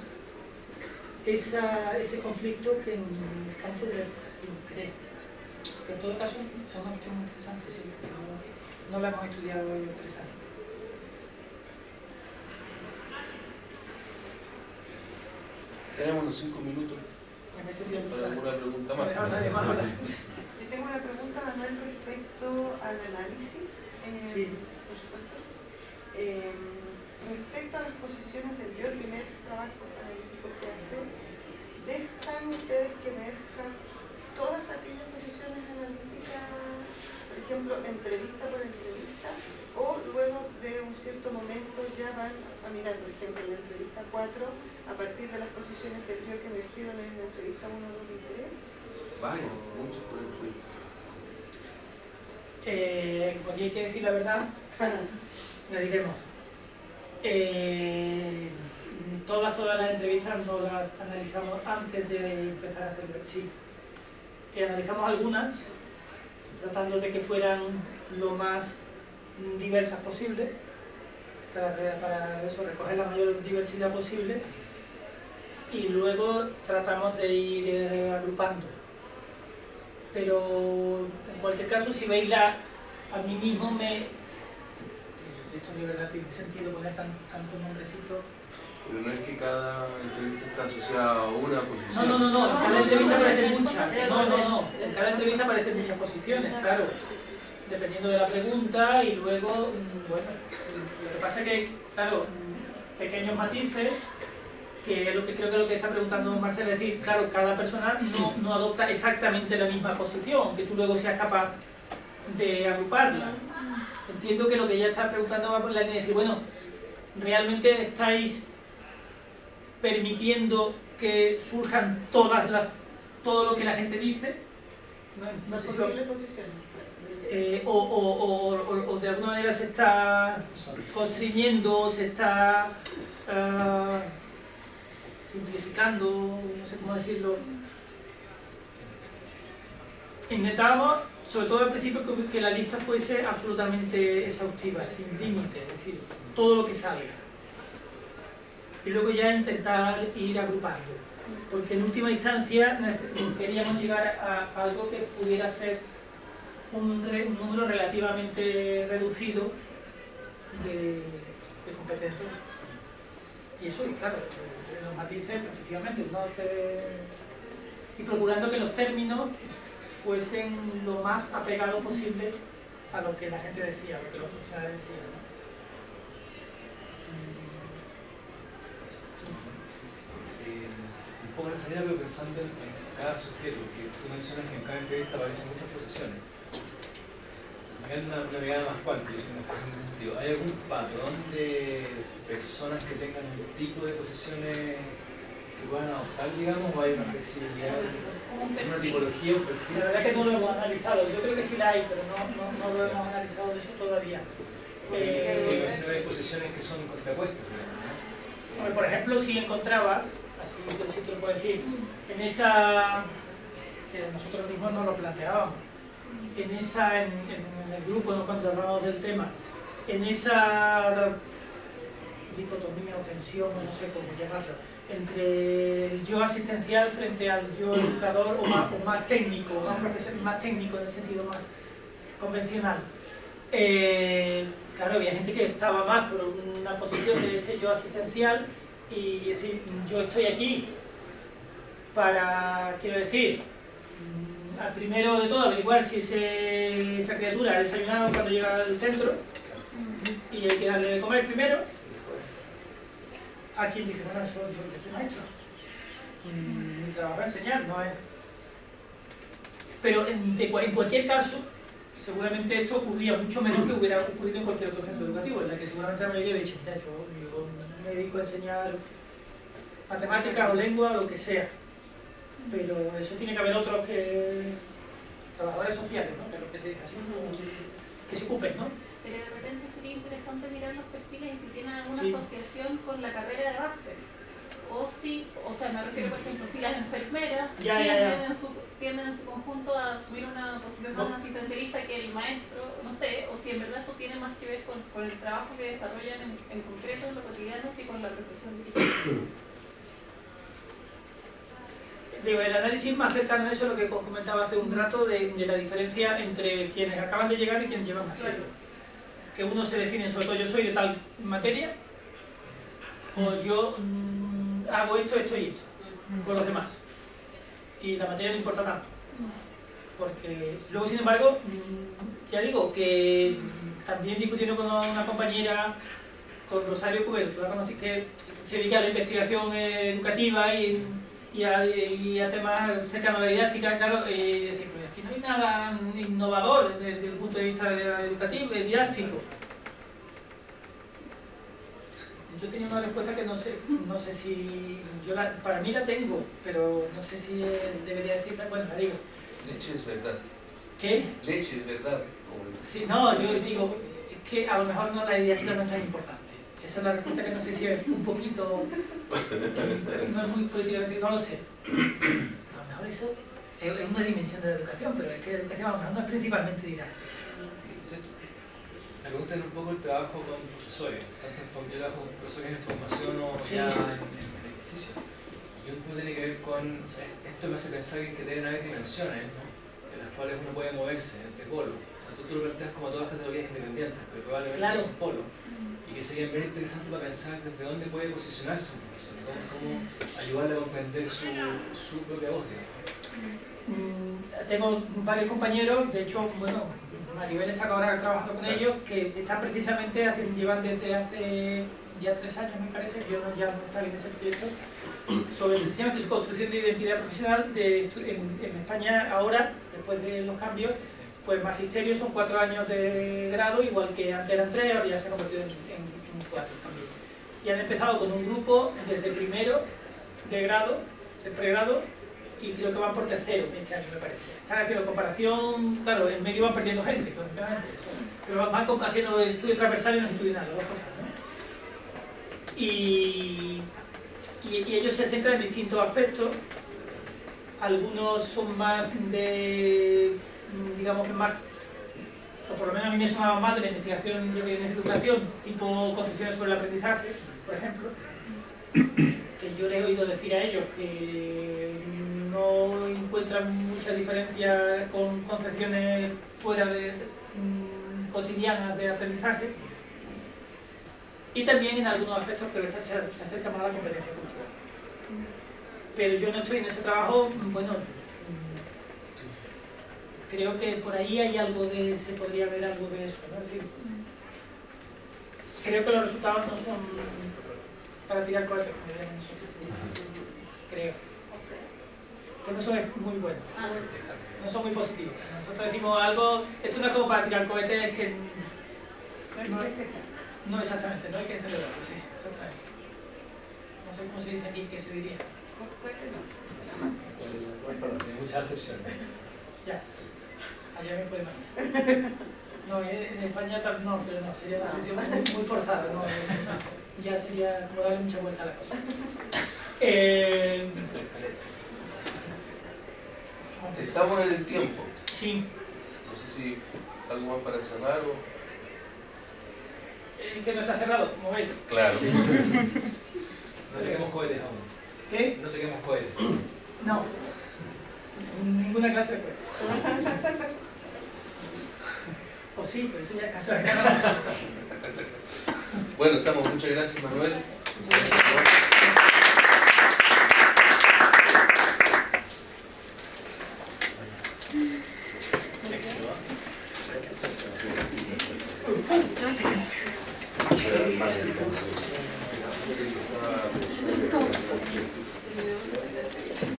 ese conflicto que en el campo de la educación, creo. Pero en todo caso, es una cuestión muy interesante, sí. No la hemos estudiado interesante. Tenemos unos 5 minutos para alguna pregunta más. Yo tengo una pregunta, Manuel, respecto al análisis. Sí. Por supuesto. Respecto a las posiciones del yo, el primer trabajo analítico que hacen, ¿dejan ustedes que emerjan todas aquellas posiciones analíticas, por ejemplo, entrevista por entrevista, o luego de un cierto momento ya van a mirar, por ejemplo, en la entrevista 4, a partir de las posiciones del yo que emergieron en la entrevista 1, 2 y 3? Varios, muchos por ejemplo. Porque hay que decir la verdad, lo diremos. Todas las entrevistas no las analizamos antes de empezar a hacer. Sí, analizamos algunas, tratando de que fueran lo más diversas posible, para eso, recoger la mayor diversidad posible, y luego tratamos de ir agrupando. Pero en cualquier caso, si veis a mí mismo esto de verdad tiene sentido poner tantos nombrecitos. Pero no es que cada entrevista está asociada a una posición. No, en cada entrevista aparecen muchas. No, en cada entrevista aparecen muchas posiciones, claro. Dependiendo de la pregunta, y luego, bueno, lo que pasa es que, claro, pequeños matices, que es lo que creo que es lo que está preguntando Marcelo, es decir, claro, cada persona no adopta exactamente la misma posición, que tú luego seas capaz de agruparla. Entiendo que lo que ella está preguntando va por la línea de decir, bueno, ¿realmente estáis permitiendo que surjan todo lo que la gente dice? No sé posibles posiciones. O de alguna manera se está constriñendo, se está simplificando, no sé cómo decirlo. Intentábamos, sobre todo al principio, que la lista fuese absolutamente exhaustiva, sin límite, es decir, todo lo que salga. Y luego ya intentar ir agrupando, porque en última instancia queríamos llegar a algo que pudiera ser un número relativamente reducido de competencias. Y eso, y claro, los matices, efectivamente, y procurando que los términos fuesen lo más apegados posible a lo que la gente decía, a lo que los profesionales decían, ¿no? Un poco en esa línea, pero pensando en cada sujeto, que tú mencionas que en cada entrevista aparecen muchas posiciones. Hay una mirada más cuántica, ¿hay algún patrón de personas que tengan un tipo de posiciones que puedan adoptar, digamos, o hay una flexibilidad, una tipología, un perfil? La verdad es que no lo hemos analizado, yo creo que sí la hay, pero no lo hemos analizado de eso todavía. Hay posiciones que son contrapuestas, ¿no? Por ejemplo, si encontrabas, así que sí te lo puedo decir, en esa, que nosotros mismos no lo planteábamos, en el grupo, ¿no?, cuando hablábamos del tema, en esa dicotomía o tensión, no sé cómo llamarlo, entre el yo asistencial frente al yo educador, o más técnico, más técnico en el sentido más convencional. Claro, había gente que estaba más por una posición de ese yo asistencial y decir, yo estoy aquí para, quiero decir, al primero de todo averiguar si esa criatura ha desayunado cuando llega al centro y hay que darle de comer primero. A quien dice, bueno, eso yo soy maestro, mi trabajo es enseñar, no es. Pero en cualquier caso, seguramente esto ocurría mucho menos que hubiera ocurrido en cualquier otro centro educativo, en la que seguramente la mayoría había dicho, yo me dedico a enseñar matemáticas o lengua o lo que sea. Pero eso tiene que haber otros trabajadores sociales, ¿no?, que es lo que se dice así, que se ocupen, ¿no? Pero de repente sería interesante mirar los perfiles y si tienen alguna asociación con la carrera de base. O si, o sea, me refiero, por ejemplo, si las enfermeras tienden en su conjunto a asumir una posición más asistencialista que el maestro, no sé, o si en verdad eso tiene más que ver con el trabajo que desarrollan en concreto en lo cotidiano que con la profesión dirigida. Digo, el análisis más cercano a eso es lo que comentaba hace un rato de la diferencia entre quienes acaban de llegar y quienes llevan materias. Que uno se define, sobre todo yo soy de tal materia, o yo hago esto y esto con los demás. Y la materia no importa tanto. Porque luego, sin embargo, ya digo que también discutiendo con una compañera, con Rosario Cubero, que la conocí, que se dedica a la investigación educativa y a temas cercanos a la didáctica, claro, decir, pues aquí no hay nada innovador desde el punto de vista educativo, didáctico. Yo tenía una respuesta que no sé si... para mí la tengo, pero no sé si debería decirla. Bueno, la digo. Leche es verdad. ¿Qué? Leche es verdad. Sí, no, yo digo, es que a lo mejor no la didáctica no es tan importante. Esa es la respuesta que no sé si es un poquito... no es muy políticamente, no lo sé. A lo mejor eso es una dimensión de la educación, pero es que la educación a lo mejor no es principalmente didáctica. Me preguntan un poco el trabajo con profesores, tanto yo trabajo con profesores en formación o sí. ya en ejercicio. Y un punto tiene que ver con, esto me hace pensar que deben haber dimensiones, ¿no?, en las cuales uno puede moverse entre polos. Tú lo planteas como todas categorías independientes, pero probablemente claro. son polos. Y que sería bien interesante para pensar desde dónde puede posicionarse un profesor, cómo ayudarle a comprender su propia voz, digamos. Tengo varios compañeros, de hecho, bueno, Maribel está ahora trabajando con ellos, que están precisamente llevan desde hace ya 3 años, me parece, yo ya no estaba en ese proyecto, sobre precisamente su construcción de identidad profesional en España ahora, después de los cambios, pues magisterio son 4 años de grado, igual que antes eran 3, ahora ya se ha convertido en 4 también. Y han empezado con un grupo desde primero de grado, de pregrado, y creo que van por tercero este año, me parece. Están haciendo comparación, claro, en medio van perdiendo gente, pero van haciendo el estudio transversal y longitudinal, las dos cosas, ¿no? Y ellos se centran en distintos aspectos. Algunos son más de, digamos que más, o por lo menos a mí me sonaba más de la investigación en educación, tipo concepciones sobre el aprendizaje, por ejemplo, que yo le he oído decir a ellos que no encuentran mucha diferencia con concepciones fuera de cotidianas de aprendizaje, y también en algunos aspectos que se acerca más a la competencia cultural. Pero yo no estoy en ese trabajo, bueno, creo que por ahí hay algo se podría ver algo de eso, ¿no? Es decir, creo que los resultados no son para tirar cohetes, creo. Que no son muy buenos, no son muy positivos. Nosotros decimos algo, esto no es como para tirar cohetes, es que no exactamente, no hay que encenderlo, sí, exactamente. No sé cómo se dice aquí, ¿qué se diría? Hay muchas excepciones. Ya, allá me puede imaginar. No, en España no, pero no, sería una expresión muy forzada, ¿no? Ya sería como darle mucha vuelta a la cosa. Estamos en el tiempo. Sí. No sé si algo más para cerrar o... Que no está cerrado, como veis. Claro. No tenemos cohetes aún. ¿Qué? No tenemos cohetes. No. Ninguna clase de cohetes. O sí, pero eso ya es caso de cada. Bueno, estamos. Muchas gracias, Manuel. Éxito.